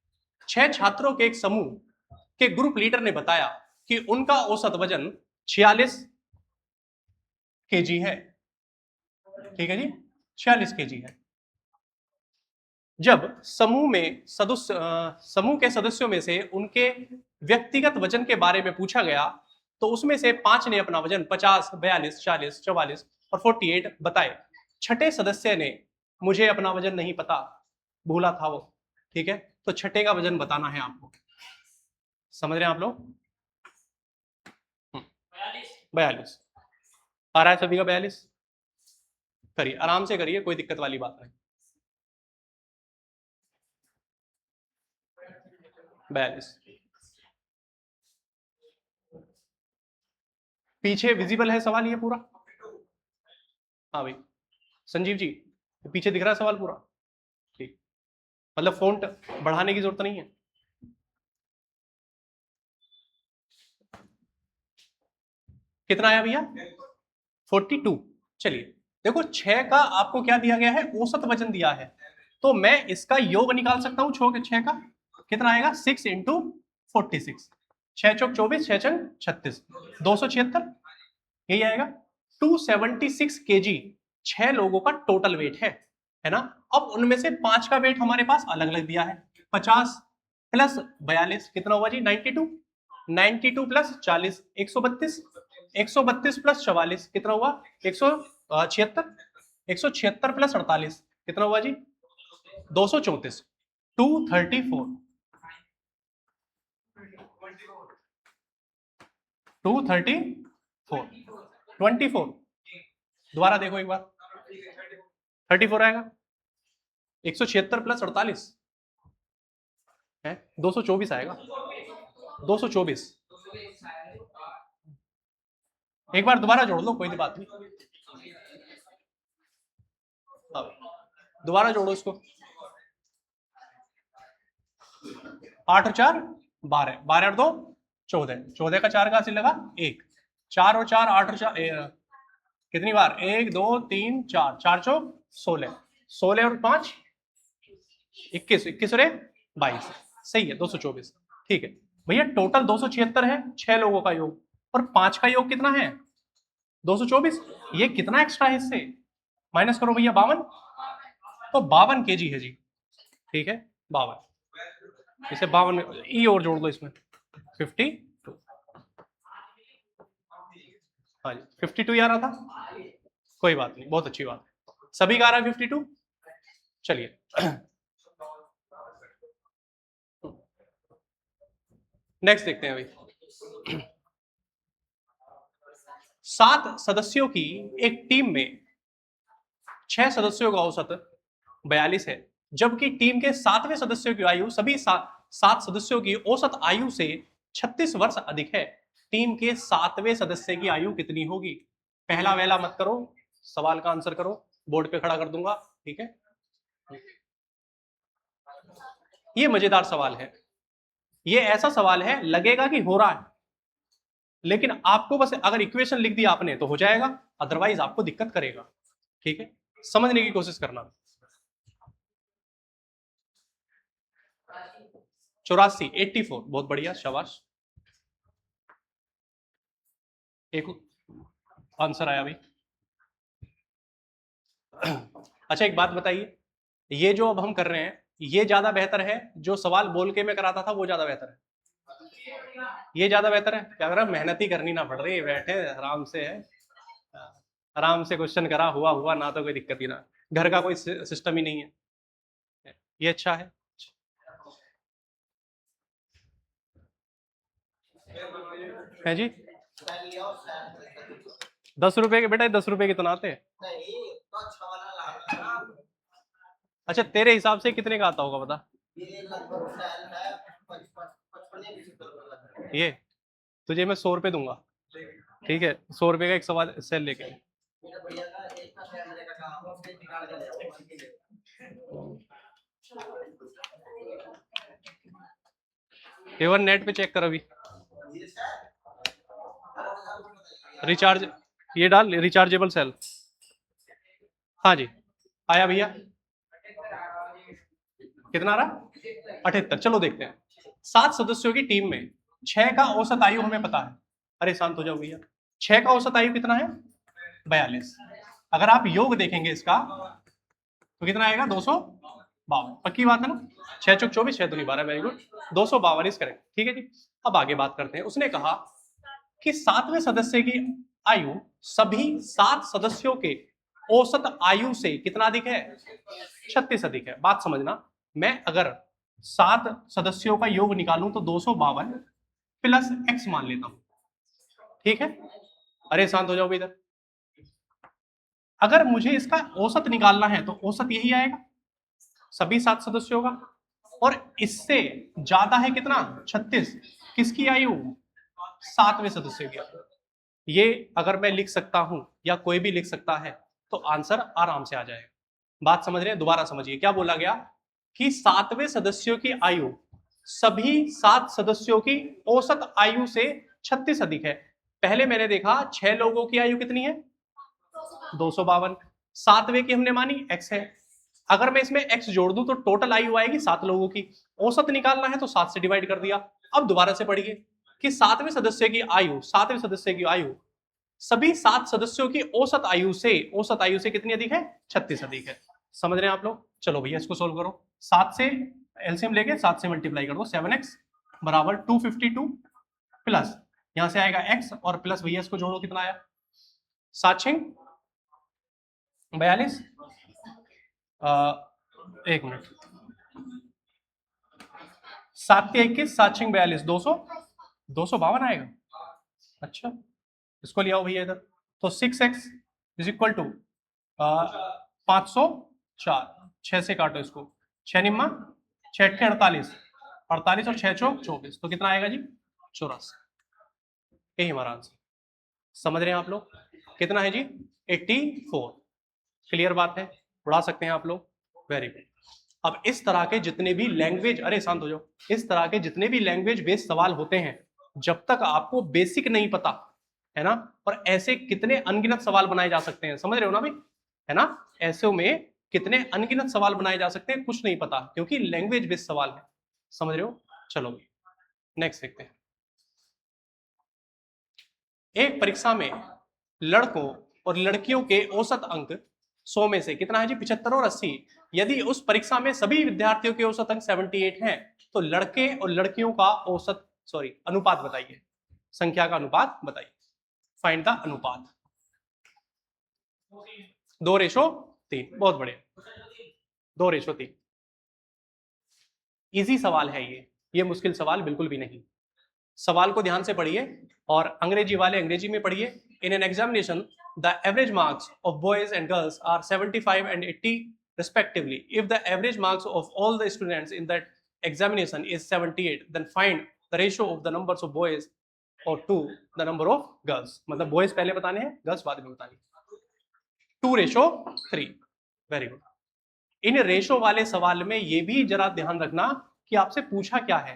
6 छात्रों के एक समूह के ग्रुप लीडर ने बताया कि उनका औसत वजन 46 केजी है। ठीक है जी, 46 केजी है। जब समूह के सदस्यों में से उनके व्यक्तिगत वजन के बारे में पूछा गया तो उसमें से 5 ने अपना वजन 50, 42, 40, 44 और 48 बताए। छठे सदस्य ने मुझे अपना वजन नहीं पता, भूला था वो। ठीक है, तो छठे का वजन बताना है आपको। समझ रहे हैं आप लोग? 42 आ रहा है सभी का? 42 करिए, आराम से करिए, कोई दिक्कत वाली बात नहीं। 42 पीछे विजिबल है सवाल ये पूरा? हाँ भाई संजीव जी, पीछे दिख रहा है सवाल पूरा? ठीक, मतलब फोंट बढ़ाने की जरूरत नहीं है। कितना आया भैया? 42। चलिए देखो, 6 का आपको क्या दिया गया है? औसत वजन दिया है, तो मैं इसका योग निकाल सकता हूं। 6 का कितना आएगा? 6 इंटू 46, 6 चौक 24, 6 छंग 36, 276, यही आएगा। 276 केजी 6 लोगों का टोटल वेट है। है ना। अब उनमें से 5 का वेट हमारे पास अलग अलग दिया है। 50 प्लस 42 कितना हुआ जी? 92। 92 प्लस 40 132। 132 प्लस 44 कितना हुआ? 176। 176 प्लस 48 कितना हुआ जी? 234। 234। 234। 24। दोबारा देखो एक बार, 34 आएगा। 176 प्लस 48 है 224 आएगा। 224। एक बार दोबारा जोड़ लो, कोई बात नहीं। दोबारा जोड़ो इसको। 8 और 4 12, 12 और 2 14, 14 का 4 कहां से लगा? 1। 4 और 4 8 और 4 कितनी बार? 1 2 3 4, 4 चौक 16, 16 और 5 21, 21 और 1 22। सही है, 224। ठीक है भैया, टोटल 276 है 6 लोगों का योग, और 5 का योग कितना है? 224। ये कितना एक्स्ट्रा है इससे? माइनस करो भैया, 52। तो 52 केजी है जी। ठीक है 52, इसे 52 ई और जोड़ दो इसमें, 52। हाँ जी 52 आ रहा था, कोई बात नहीं, बहुत अच्छी बात है, सभी का आ रहा है 52। चलिए नेक्स्ट देखते हैं भाई। 7 सदस्यों की एक टीम में 6 सदस्यों का औसत 42 है, जबकि टीम के 7वें सदस्यों की आयु सभी 7 सदस्यों की औसत आयु से 36 वर्ष अधिक है। टीम के 7वें सदस्य की आयु कितनी होगी? पहला वेला मत करो, सवाल का आंसर करो, बोर्ड पे खड़ा कर दूंगा। ठीक है, ये मजेदार सवाल है। ये ऐसा सवाल है लगेगा कि हो रहा है, लेकिन आपको बस अगर इक्वेशन लिख दिया आपने तो हो जाएगा, अदरवाइज आपको दिक्कत करेगा। ठीक है, समझने की कोशिश करना। 84, 84, बहुत बढ़िया, शाबाश, एक आंसर आया भाई। अच्छा एक बात बताइए, ये जो अब हम कर रहे हैं ये ज्यादा बेहतर है, जो सवाल बोल के मैं कराता था वो ज्यादा बेहतर है? ये ज्यादा बेहतर है? क्या करा, मेहनत ही करनी ना पड़ रही, बैठे आराम से है, आराम से क्वेश्चन करा, हुआ हुआ ना, तो कोई दिक्कत ही ना, घर का कोई सिस्टम ही नहीं है। ये अच्छा है जी। 10 रुपए के बेटा, 10 रुपए कितना आते हैं? अच्छा तेरे हिसाब से कितने का आता होगा बता? ये तुझे मैं 100 रुपए दूंगा, ठीक है, 100 रुपए का एक सवाल सेल लेके। केवल नेट पे चेक कर अभी, रिचार्ज, ये डाल रिचार्जेबल सेल। हाँ जी आया भैया, कितना आ रहा? 78। चलो देखते हैं। 7 सदस्यों की टीम में 6 का औसत आयु हमें पता है। अरे शांत हो जाओ भैया, 6 का औसत आयु कितना है? 42। अगर आप योग देखेंगे इसका तो कितना आएगा? 252। पक्की बात है ना? 6 चौक 24, 6 दूनी 12, वेरी गुड, 252 इज करेक्ट। ठीक है जी, अब आगे बात करते हैं। उसने कहा कि 7वें सदस्य की आयु सभी 7 सदस्यों के औसत आयु से कितना अधिक है? 36 अधिक है। बात समझना, मैं अगर 7 सदस्यों का योग निकालूं तो 252 प्लस x मान लेता हूं, ठीक है। अरे शांत हो जाओ इधर, अगर मुझे इसका औसत निकालना है तो औसत यही आएगा सभी 7 सदस्यों का, और इससे ज्यादा है कितना? 36। किसकी आयु? 7वें सदस्य की आयु। ये अगर मैं लिख सकता हूं या कोई भी लिख सकता है तो आंसर आराम से आ जाएगा। बात समझ रहे हैं? दोबारा समझिए, क्या बोला गया कि 7वें सदस्यों की आयु सभी 7 सदस्यों की औसत आयु से 36 अधिक है। पहले मैंने देखा 6 लोगों की आयु कितनी है? 252। 7वें की हमने मानी x है, अगर मैं इसमें x जोड़ दूं तो टोटल आयु आएगी 7 लोगों की। औसत निकालना है तो 7 से डिवाइड कर दिया। अब दोबारा से पढ़िए कि 7वें सदस्य की आयु, 7वें सदस्य की आयु सभी 7 सदस्यों की औसत आयु से कितनी अधिक है? 36 अधिक है। समझ रहे हैं आप लोग? चलो भैया इसको सोल्व करो। 7 से एलसीएम लेके 7 से मल्टीप्लाई कर दो। 7x बराबर 252 प्लस यहां से आएगा x और प्लस भैया इसको जोड़ो, कितना आया? 7 6 42, एक मिनट, 7 के 21, 7 6 42, 252 आएगा। अच्छा, इसको ले आओ भैया इधर। तो 6x इज इक्वल टू 504, 6 से काटो इसको, 6 निम्मा 6 अट्ठे 48, 48 और 6 चौक 24, तो कितना आएगा जी? 84। यही हमारा आंसर। समझ रहे हैं आप लोग? कितना है जी? 84। क्लियर बात है? उड़ा सकते हैं आप लोग। Very good. अब इस तरह के जितने भी लैंग्वेज, अरे शांत हो जाओ, इस तरह के जितने भी लैंग्वेज बेस्ड सवाल होते हैं, जब तक आपको बेसिक नहीं पता है ना, और ऐसे कितने अनगिनत सवाल बनाए जा सकते हैं, समझ रहे हो ना भाई, है ना? ऐसे में कितने अनगिनत सवाल बनाए जा सकते हैं, कुछ नहीं पता, क्योंकि लैंग्वेज बेस्ड सवाल है। समझ रहे हो? चलो नेक्स्ट देखते हैं। एक परीक्षा में लड़कों और लड़कियों के औसत अंक 100 में से कितना है जी? 75 और 80। यदि उस परीक्षा में सभी विद्यार्थियों के औसत अंक 78 हैं, तो लड़के और लड़कियों का औसत अनुपात बताइए। संख्या का अनुपात बताइए। फाइंड द अनुपात। 2:3। बहुत बढ़िया, 2:3। इजी सवाल है ये मुश्किल सवाल बिल्कुल भी नहीं। सवाल को ध्यान से पढ़िए और अंग्रेजी वाले अंग्रेजी में पढ़िए। In an examination the average marks of boys and girls are 75 and 80 respectively. If the average marks of all the students in that examination is 78, then find the ratio of the numbers of boys or to the number of girls. मतलब boys पहले बताने हैं, girls बाद में बतानी है। 2:3। Very good. In ratio वाले सवाल में ये भी जरा ध्यान रखना कि आपसे पूछा क्या है,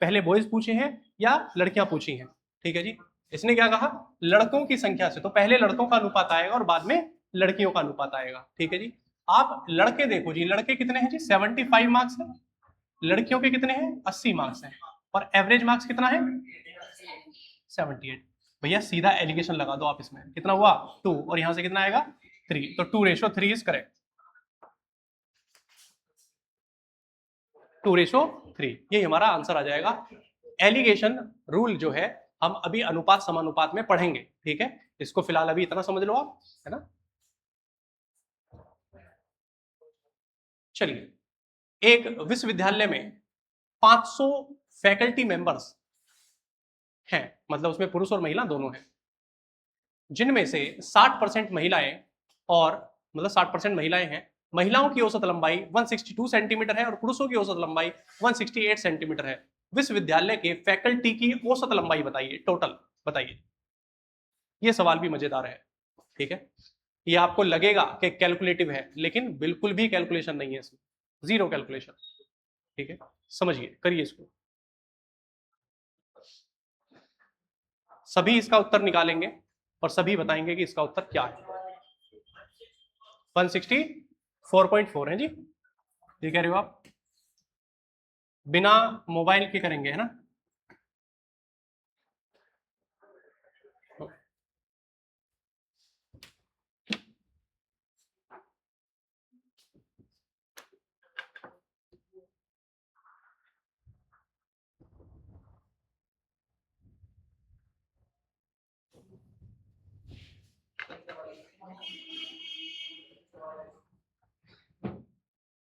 पहले बॉयज पूछे हैं या लड़कियां पूछी हैं। ठीक है जी? इसने क्या कहा? लड़कों की संख्या से, तो पहले लड़कों का अनुपात आएगा और बाद में लड़कियों का अनुपात आएगा। ठीक है जी? आप लड़के देखो जी, लड़के कितने हैं जी? 75 मार्क्स है। लड़कियों के कितने हैं? 80 मार्क्स हैं। और एवरेज मार्क्स कितना है? 78। भैया सीधा एलिगेशन लगा दो आप इसमें। कितना हुआ? 2, और यहां से कितना आएगा? 3। तो 2:3 इज करेक्ट। 2:3, ये हमारा आंसर आ जाएगा। एलिगेशन रूल जो है हम अभी अनुपात समानुपात में पढ़ेंगे। ठीक है? इसको फिलहाल अभी इतना समझ लो आप, है ना? चलिए, एक विश्वविद्यालय में 500 फैकल्टी मेंबर्स हैं, मतलब उसमें पुरुष और महिला दोनों हैं, जिनमें से 60% महिलाएं और मतलब 60% महिलाएं हैं। महिलाओं की औसत लंबाई 162 सेंटीमीटर है और पुरुषों की औसत लंबाई 168 सेंटीमीटर है। विश्वविद्यालय के फैकल्टी की औसत लंबाई बताइए, टोटल बताइए। ये सवाल भी मजेदार है। ठीक है? ये आपको लगेगा कि कैलकुलेटिव है, लेकिन बिल्कुल भी कैलकुलेशन नहीं है इसमें, जीरो कैलकुलेशन। ठीक है? समझिए, करिए इसको। सभी इसका उत्तर निकालेंगे और सभी बताएंगे कि इसका उत्तर क्या है। 164.4 है जी, ये कह रहे हो आप? बिना मोबाइल के करेंगे, है ना?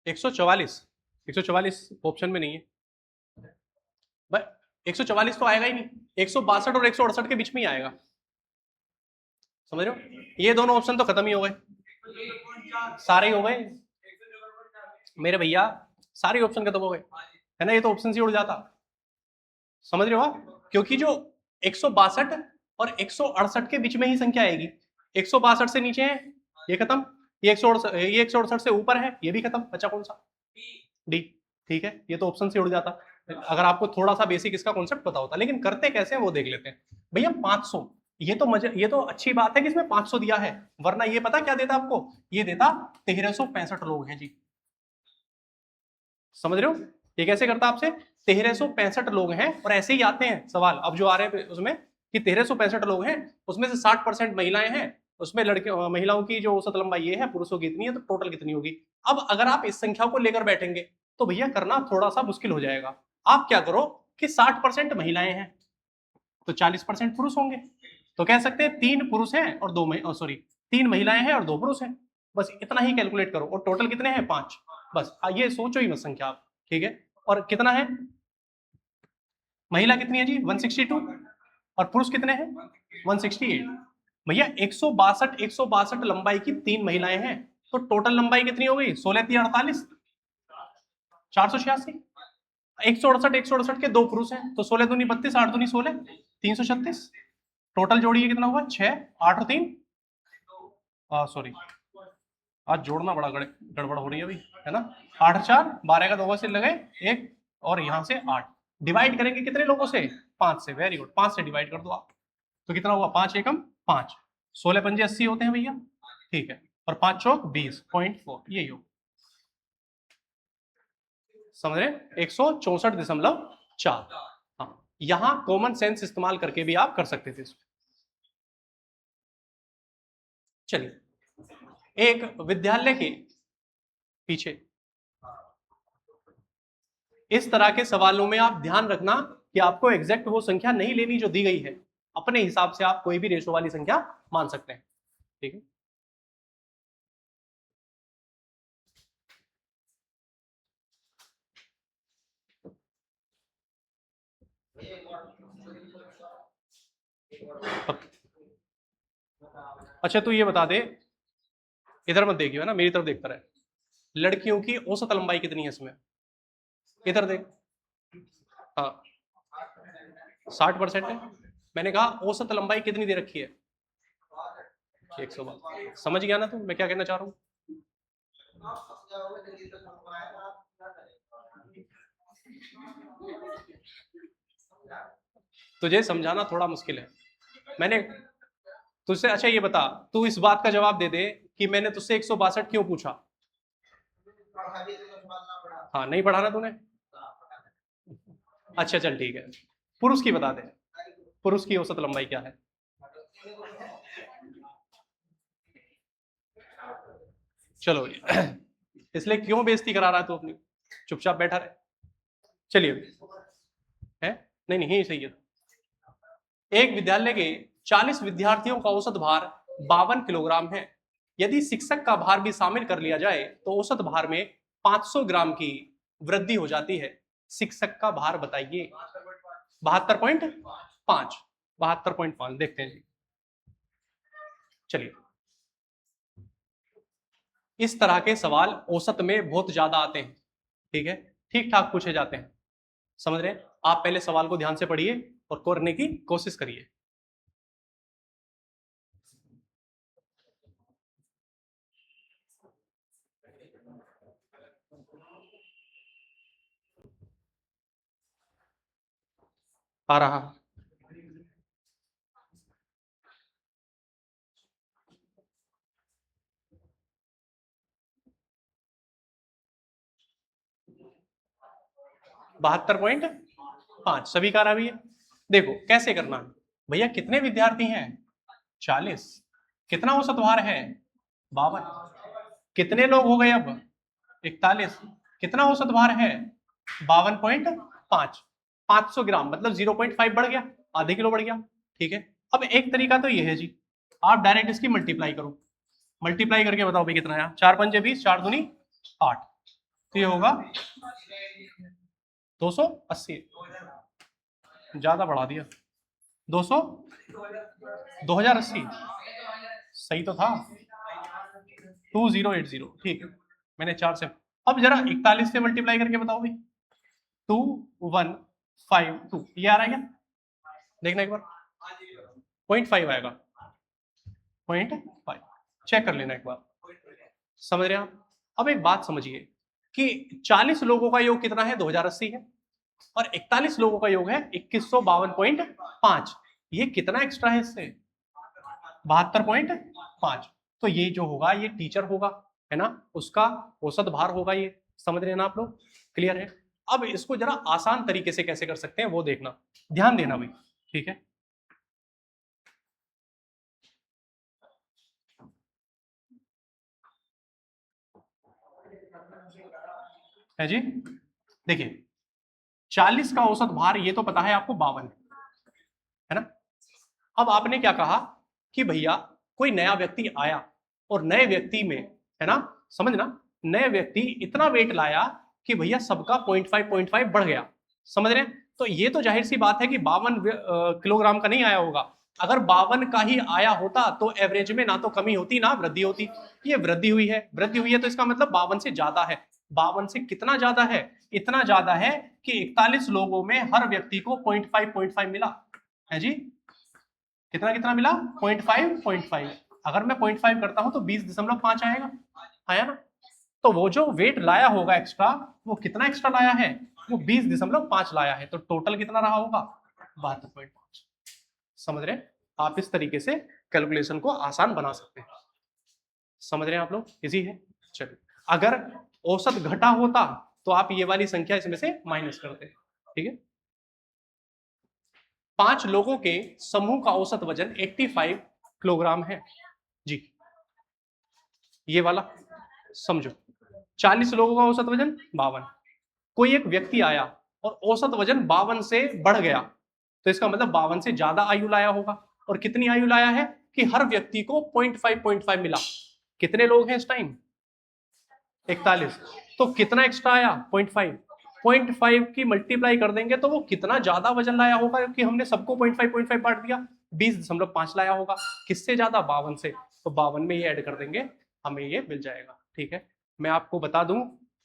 एक 144 ऑप्शन में नहीं है भाई। 144 तो आएगा ही नहीं, 162 और 168 के बीच में ही आएगा। समझ रहे हो? ये दोनों ऑप्शन तो खत्म ही हो गए, सारे ही हो गए मेरे भैया, सारे ऑप्शन खत्म हो गए, है ना? ये तो ऑप्शन से उड़ जाता। समझ रहे हो आप? क्योंकि जो 162 और 168 के बीच में ही संख्या आएगी। 162 से नीचे है, ये खत्म। ये 168 से ऊपर है, ये भी खत्म। बचा कौन सा? डी। ठीक है? ये तो ऑप्शन से उड़ जाता अगर आपको थोड़ा सा बेसिक इसका कॉन्सेप्ट पता होता। लेकिन करते कैसे हैं वो देख लेते हैं। भैया 500, ये तो अच्छी बात है कि इसमें 500 दिया है, वरना ये पता क्या देता आपको? ये देता 1365 लोग हैं जी। समझ रहे हो? ये कैसे करता आपसे? 1365 लोग हैं और ऐसे ही आते हैं सवाल अब जो आ रहे हैं उसमें कि 1365 लोग हैं, उसमें से 60% महिलाएं हैं उसमें लड़के महिलाओं की जो औसत लंबाई ये है, पुरुषों की इतनी है, तो टोटल कितनी होगी। अब अगर आप इस संख्या को लेकर बैठेंगे तो भैया करना थोड़ा सा मुश्किल हो जाएगा। आप क्या करो कि 60% महिलाएं हैं तो 40% पुरुष होंगे, तो कह सकते हैं 3 पुरुष हैं और 3 महिलाएं हैं और 2 पुरुष हैं। बस इतना ही कैलकुलेट करो, और टोटल कितने हैं 5। बस ये सोचो ही मत संख्या आप, ठीक है। और कितना है, महिला कितनी है जी 162, और पुरुष कितने हैं 168। भैया 162 लंबाई की 3 महिलाएं हैं, तो टोटल लंबाई कितनी हो गई 16 3 48 486। 168 के 2 पुरुष हैं, तो 16 दूनी 32, 8 दूनी 16, 336। टोटल जोड़िए कितना हुआ 6, 8 और 3, सॉरी आज जोड़ना बड़ा गड़बड़ हो रही है अभी, है ना। 8 4 12 का 2 से लगे 1, और यहां से 8। डिवाइड करेंगे कितने लोगों से 5 से, वेरी गुड, 5 से डिवाइड कर दो आप, तो कितना हुआ 5 एकम 5, 16 पंजे 80 होते हैं भैया, ठीक है, और 5 चौक 20.4, यही हो, समझ रहे 164.4। हाँ, यहां कॉमन सेंस इस्तेमाल करके भी आप कर सकते थे इसमें। चलिए, एक विद्यालय के पीछे इस तरह के सवालों में आप ध्यान रखना कि आपको एग्जैक्ट वो संख्या नहीं लेनी जो दी गई है, अपने हिसाब से आप कोई भी रेशो वाली संख्या मान सकते हैं, ठीक है। अच्छा, तो ये बता दे, इधर मत देखियो है ना, मेरी तरफ देखता रहे, लड़कियों की औसत लंबाई कितनी है इसमें, इधर देख। हाँ 60% है, मैंने कहा औसत लंबाई कितनी दे रखी है 112। समझ गया ना तू मैं क्या कहना चाह रहा हूं। तुझे समझाना थोड़ा मुश्किल है, मैंने तुझसे, अच्छा ये बता, तू इस बात का जवाब दे दे कि मैंने तुझसे 162 क्यों पूछा। हाँ नहीं पढ़ा ना तूने, अच्छा चल ठीक है, पुरुष की बता दे, पुरुष की औसत लंबाई क्या है। चलो इसलिए क्यों बेइज्जती करा रहा है तू अपनी, चुपचाप बैठा रहे। चलिए, है नहीं नहीं सही है। एक विद्यालय के 40 विद्यार्थियों का औसत भार 52 किलोग्राम है। यदि शिक्षक का भार भी शामिल कर लिया जाए तो औसत भार में 500 ग्राम की वृद्धि हो जाती है। शिक्षक का भार बताइए। 72.5, 72.5 देखते हैं जी। चलिए, इस तरह के सवाल औसत में बहुत ज्यादा आते हैं, ठीक है, ठीक ठाक पूछे जाते हैं, समझ रहे हैं आप। पहले सवाल को ध्यान से पढ़िए और करने की कोशिश करिए। आ रहा 72.5 सभी का रहा भी है। देखो कैसे करना है भैया, कितने विद्यार्थी हैं 40, कितना औसत भार है 52, कितने लोग हो गए अब 41, कितना औसत भार है 52.5, 500 ग्राम मतलब 0.5 बढ़ गया, आधे किलो बढ़ गया, ठीक है। अब एक तरीका तो ये है जी, आप डायरेक्ट इसकी मल्टीप्लाई करो, मल्टीप्लाई करके बताओ भाई कितना है, 4 पंजे 20, 4 दूनी 8, तो ये होगा 280, ज्यादा बढ़ा दिया, 200 2080 सही तो था, 2080, ठीक है, मैंने 4 से, अब जरा 41 से मल्टीप्लाई करके बताओ भाई, 2152 ये आ रहा है क्या, देखना एक बार, 0.5 आएगा, 0.5 चेक कर लेना एक बार, समझ रहे हैं आप। अब एक बात समझिए कि 40 लोगों का योग कितना है 2080 है, और 41 लोगों का योग है 2152.5, ये कितना एक्स्ट्रा है इससे 72.5, तो ये जो होगा ये टीचर होगा, है ना, उसका औसत भार होगा ये, समझ रहे हैं ना आप लोग, क्लियर है। अब इसको जरा आसान तरीके से कैसे कर सकते हैं वो देखना, ध्यान देना भाई, ठीक है। है जी। देखिए 40 का औसत भार ये तो पता है आपको 52 है ना। अब आपने क्या कहा कि भैया कोई नया व्यक्ति आया और नए व्यक्ति में, है ना, समझना, नए व्यक्ति इतना वेट लाया कि भैया सबका 0.5 बढ़ गया, समझ रहे हैं। तो ये तो जाहिर सी बात है कि 52 किलोग्राम का नहीं आया होगा। अगर 52 का ही आया होता तो एवरेज में ना तो कमी होती ना वृद्धि होती। ये वृद्धि हुई है, वृद्धि हुई है तो इसका मतलब 52 से ज्यादा है। 52 से कितना ज्यादा है? इतना ज्यादा है कि 41 लोगों में हर व्यक्ति को 0.5 मिला है जी। कितना कितना मिला? 0.5। अगर मैं 0.5 करता हूं तो 20.5 आएगा, आया ना। तो वो जो वेट लाया होगा एक्स्ट्रा, वो कितना एक्स्ट्रा लाया है? वो 20.5 लाया है। तो टोटल कितना रहा होगा? 72.5। समझ रहे हैं? आप इस तरीके से कैलकुलेशन को आसान बना सकते हैं। समझ रहे हैं आप लोग? इजी है। चलिए, अगर औसत घटा होता तो आप ये वाली संख्या इसमें से माइनस करते, ठीक है। 5 लोगों के समूह का औसत वजन 85 किलोग्राम है जी। ये वाला समझो, 40 लोगों का औसत वजन 52। कोई एक व्यक्ति आया और औसत वजन 52 से बढ़ गया, तो इसका मतलब 52 से ज्यादा आयु लाया होगा। और कितनी आयु लाया है? कि हर व्यक्ति को 0.5 मिला। कितने लोग हैं इस टाइम? 41। तो कितना एक्स्ट्रा आया? 0.5 की मल्टीप्लाई कर देंगे तो वो कितना ज्यादा वजन लाया होगा, क्योंकि हमने सबको 0.5 बांट दिया। 20.5 लाया होगा। किससे ज्यादा? 52 से। तो 52 में ये ऐड कर देंगे, हमें ये मिल जाएगा, ठीक है। मैं आपको बता दूं,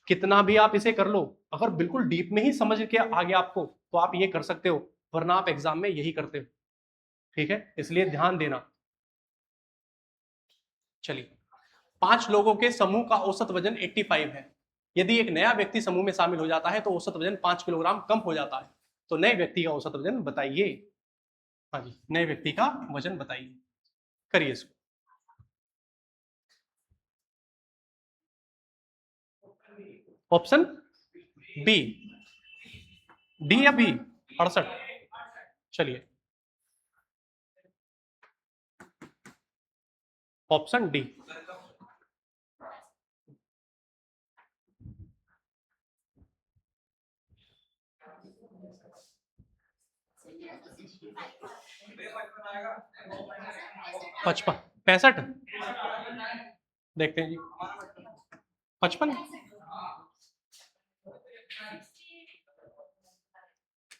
कितना भी आप इसे कर लो, अगर बिल्कुल डीप में ही समझ के आ गया आपको तो आप ये कर सकते हो, वरना आप एग्जाम में यही करते हो, ठीक है। इसलिए ध्यान देना। चलिए, 5 लोगों के समूह का औसत वजन 85 है। यदि एक नया व्यक्ति समूह में शामिल हो जाता है तो औसत वजन 5 किलोग्राम कम हो जाता है। तो नए व्यक्ति का औसत वजन बताइए। हाँ जी, नए व्यक्ति का वजन बताइए। करिए इसको। ऑप्शन बी, डी या बी? 68। चलिए, ऑप्शन डी। पचपन, 65, देखते हैं जी। 55,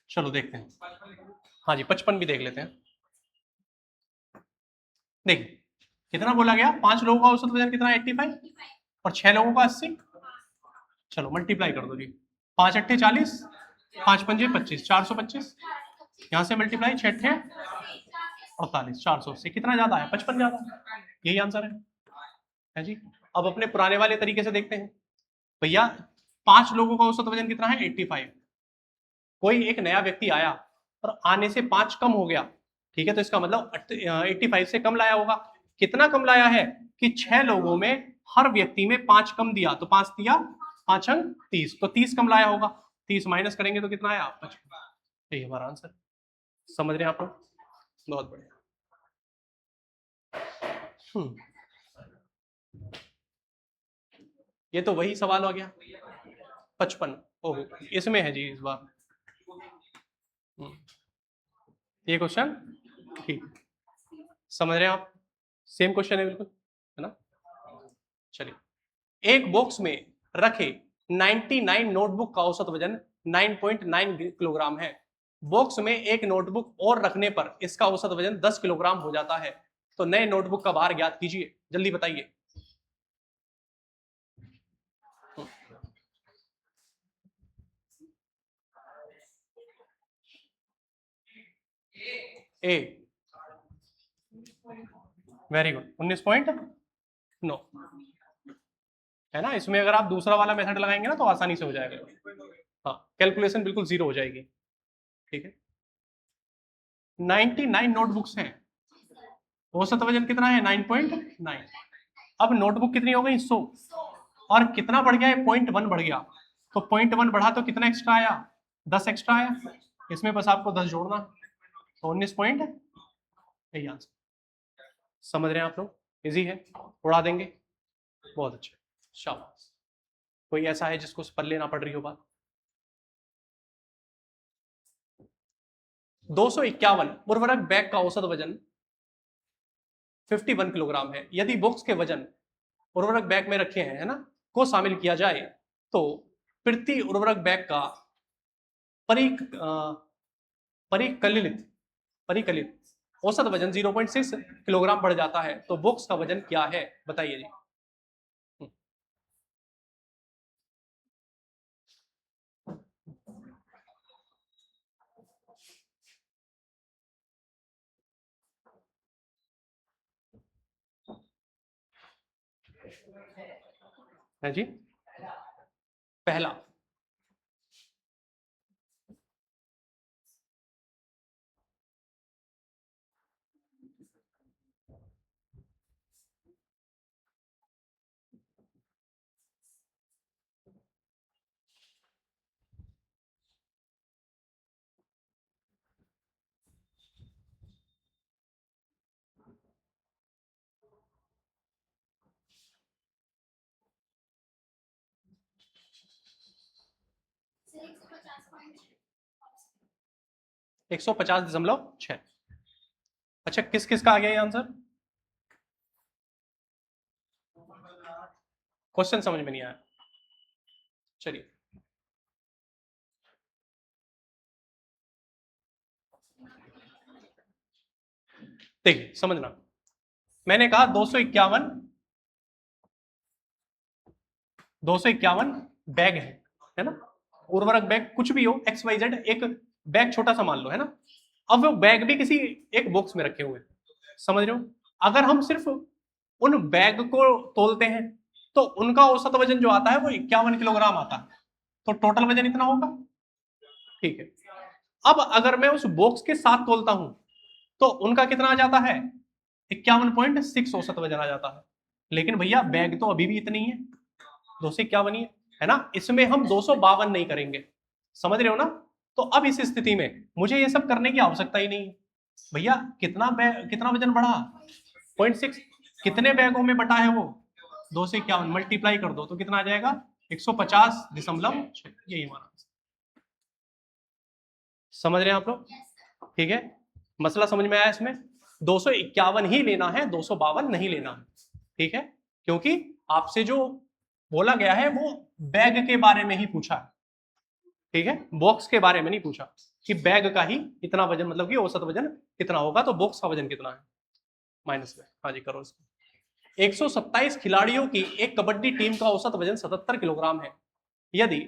चलो देखते हैं। हाँ जी, 55 भी देख लेते हैं। देखिए कितना बोला गया? 5 लोगों का औसत वजन कितना? 85 और 6 लोगों का 80। चलो मल्टीप्लाई कर दो जी। 5 अट्ठे 40, 5 पंजे 25, 425। यहाँ से मल्टीप्लाई, 6 अट्ठे 48, 400 से कितना ज्यादा है? 55 ज्यादा। यही आंसर है जी। अब अपने पुराने वाले तरीके से देखते हैं। भैया 5 लोगों का औसत वजन कितना है? 85। कोई एक नया व्यक्ति आया और आने से 5 कम हो गया, ठीक है। तो इसका मतलब 85 से कम लाया होगा। कितना कम लाया है? कि 6 लोगों में हर व्यक्ति में 5 कम दिया, तो 5 दिया 5 अंक 30, तो 30 कम लाया होगा। 30 माइनस करेंगे तो कितना आया? 55। यही हमारा आंसर। समझ रहे हैं आप लोग? बहुत बढ़िया। ये तो वही सवाल हो गया। 55, ओहो, इसमें है जी इस बार। ये क्वेश्चन ठीक, समझ रहे हैं आप? सेम क्वेश्चन है बिल्कुल, है ना। चलिए, एक बॉक्स में रखे 99 नोटबुक का औसत वजन 9.9 किलोग्राम है। बॉक्स में एक नोटबुक और रखने पर इसका औसत वजन 10 किलोग्राम हो जाता है। तो नए नोटबुक का भार ज्ञात कीजिए, जल्दी बताइए। ए, वेरी गुड, 19.9 है ना। इसमें अगर आप दूसरा वाला मेथड लगाएंगे ना तो आसानी से हो जाएगा। हाँ, कैलकुलेशन बिल्कुल जीरो हो जाएगी, ठीक है। 99 नोटबुक्स हैं, औसत वजन कितना है? 9.9। अब नोटबुक कितनी हो गई? 100। और कितना बढ़ गया है? 0.1 बढ़ गया। तो 0.1 बढ़ा तो कितना एक्स्ट्रा आया? 10 एक्स्ट्रा आया। इसमें बस आपको 10 जोड़ना, तो 19 पॉइंट, यही आंसर। समझ रहे हैं आप लोग? इजी है, उड़ा देंगे। बहुत अच्छा, शाबाश। कोई ऐसा है जिसको पल्ले ना पड़ रही हो बात? 251 उर्वरक बैग का औसत वजन 51 किलोग्राम है। यदि बॉक्स के वजन उर्वरक बैग में रखे हैं, है ना, को शामिल किया जाए तो प्रति उर्वरक बैग का परिक परिकलित परिकलित औसत वजन 0.6 किलोग्राम बढ़ जाता है। तो बॉक्स का वजन क्या है, बताइए जी। है जी, पहला 150.6। अच्छा, किस किस का आ गया ये आंसर? क्वेश्चन समझ में नहीं आया। चलिए, देखिए समझना, मैंने कहा 251 बैग है ना, उर्वरक बैग कुछ भी हो, एक्स वाई जेड, एक बैग छोटा सा मान लो, है ना। अब वो बैग भी किसी एक बॉक्स में रखे हुए, समझ रहे हो। अगर हम सिर्फ उन बैग को तोलते हैं तो उनका औसत वजन जो आता है वो 51 किलोग्राम आता है, तो टोटल वजन इतना होगा, ठीक है। अब अगर मैं उस बॉक्स के साथ तोलता हूं तो उनका कितना आ जाता है, 51.6 औसत वजन आ जाता है। लेकिन भैया बैग तो अभी भी इतनी ही है, 251 ही है ना, इसमें हम 252 नहीं करेंगे, समझ रहे हो ना। तो अब इस स्थिति में मुझे ये सब करने की आवश्यकता ही नहीं है। भैया कितना बैग, कितना वजन बढ़ा, 0.6, कितने बैगों में बटा है वो, 251 मल्टीप्लाई कर दो तो कितना आ जाएगा, 150.6। यही हमारा, समझ रहे हैं आप लोग, ठीक है। मसला समझ में आया इसमें, 251 ही लेना है, 252 नहीं लेना है, ठीक है। क्योंकि आपसे जो बोला गया है वो बैग के बारे में ही पूछा है, ठीक है, बॉक्स के बारे में नहीं पूछा कि बैग का ही इतना वजन, मतलब कि औसत वजन कितना होगा, तो बॉक्स का वजन कितना है माइनस में। हाँ जी, करो इसको। 127 खिलाड़ियों की एक कबड्डी टीम का औसत वजन 77 किलोग्राम है। यदि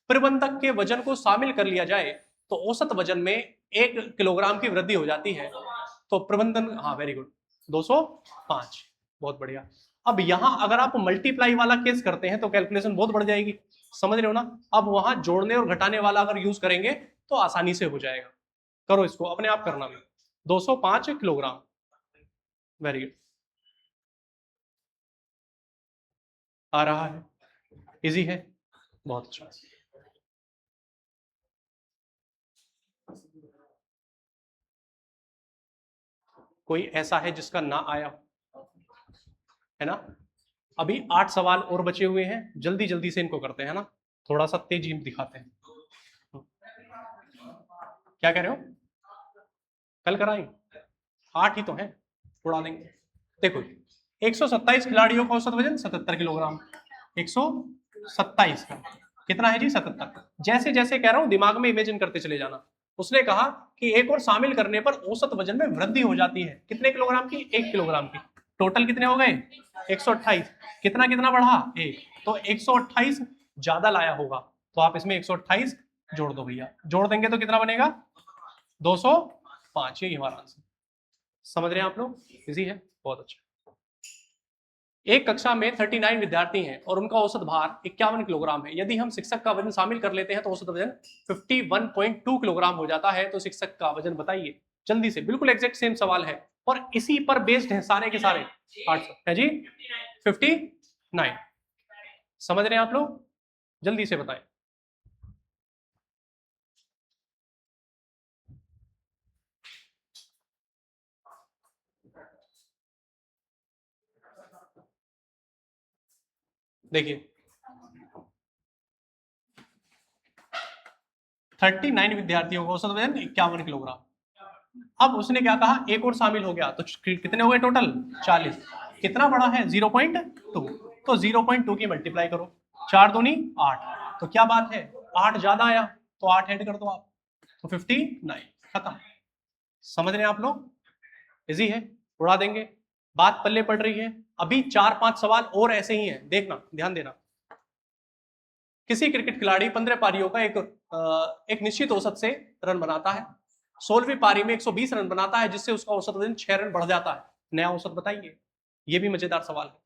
प्रबंधक के वजन को शामिल कर लिया जाए तो औसत वजन में 1 किलोग्राम की वृद्धि हो जाती है। तो प्रबंधन, हाँ वेरी गुड, 205, बहुत बढ़िया। अब यहां अगर आप मल्टीप्लाई वाला केस करते हैं तो कैलकुलेशन बहुत बढ़ जाएगी, समझ रहे हो ना। अब वहां जोड़ने और घटाने वाला अगर यूज करेंगे तो आसानी से हो जाएगा। करो इसको, अपने आप करना भी, 205 किलोग्राम, वेरी गुड, आ रहा है, इजी है, बहुत अच्छा। कोई ऐसा है जिसका ना आया, है ना। अभी 8 सवाल और बचे हुए हैं, जल्दी जल्दी से इनको करते हैं ना, थोड़ा सा तेजी दिखाते हैं। क्या कह रहे हो, कल कराएं, 8 ही तो हैं, उड़ा देंगे। देखो, 127 खिलाड़ियों का औसत वजन 77 किलोग्राम, 127 का कितना है जी, 77। जैसे जैसे कह रहा हूं दिमाग में इमेजिन करते चले जाना। उसने कहा कि एक और शामिल करने पर औसत वजन में वृद्धि हो जाती है, कितने किलोग्राम की, 1 किलोग्राम की। टोटल कितने हो गए, 128, कितना कितना बढ़ा, एक, तो 128 ज्यादा लाया होगा, तो आप इसमें 128 जोड़ दो भैया, जोड़ देंगे तो कितना बनेगा, 205। यही हमारा आंसर, समझ रहे हैं आप लोग, इजी है, बहुत अच्छा। एक कक्षा में 39 विद्यार्थी हैं और उनका औसत भार 51 किलोग्राम है। यदि हम शिक्षक का वजन शामिल कर लेते हैं तो औसत वजन 51.2 किलोग्राम हो जाता है। तो शिक्षक का वजन बताइए, जल्दी से, बिल्कुल एग्जैक्ट सेम सवाल है और इसी पर बेस्ड है सारे के सारे। 800 है जी, 59, समझ रहे हैं आप लोग, जल्दी से बताएं। देखिए 39 विद्यार्थियों का औसत वजन 51 किलोग्राम। अब उसने क्या कहा, एक और शामिल हो गया, तो कितने हो गए टोटल 40। कितना बड़ा है 0.2, तो 0.2 की मल्टीप्लाई करो, 4 दूनी 8, तो क्या बात है 8 ज्यादा आया, तो 8 ऐड कर दो आप, तो 59। खत्म। समझ रहे हैं आप लोग? इजी है, उड़ा देंगे, बात पल्ले पड़ रही है। अभी 4-5 सवाल और ऐसे ही हैं, देखना, ध्यान देना। किसी क्रिकेट खिलाड़ी 15 पारियों का एक निश्चित औसत से रन बनाता है, 16वीं पारी में 120 रन बनाता है, जिससे उसका औसत वजन 6 रन बढ़ जाता है। नया औसत बताइए। ये भी मजेदार सवाल है।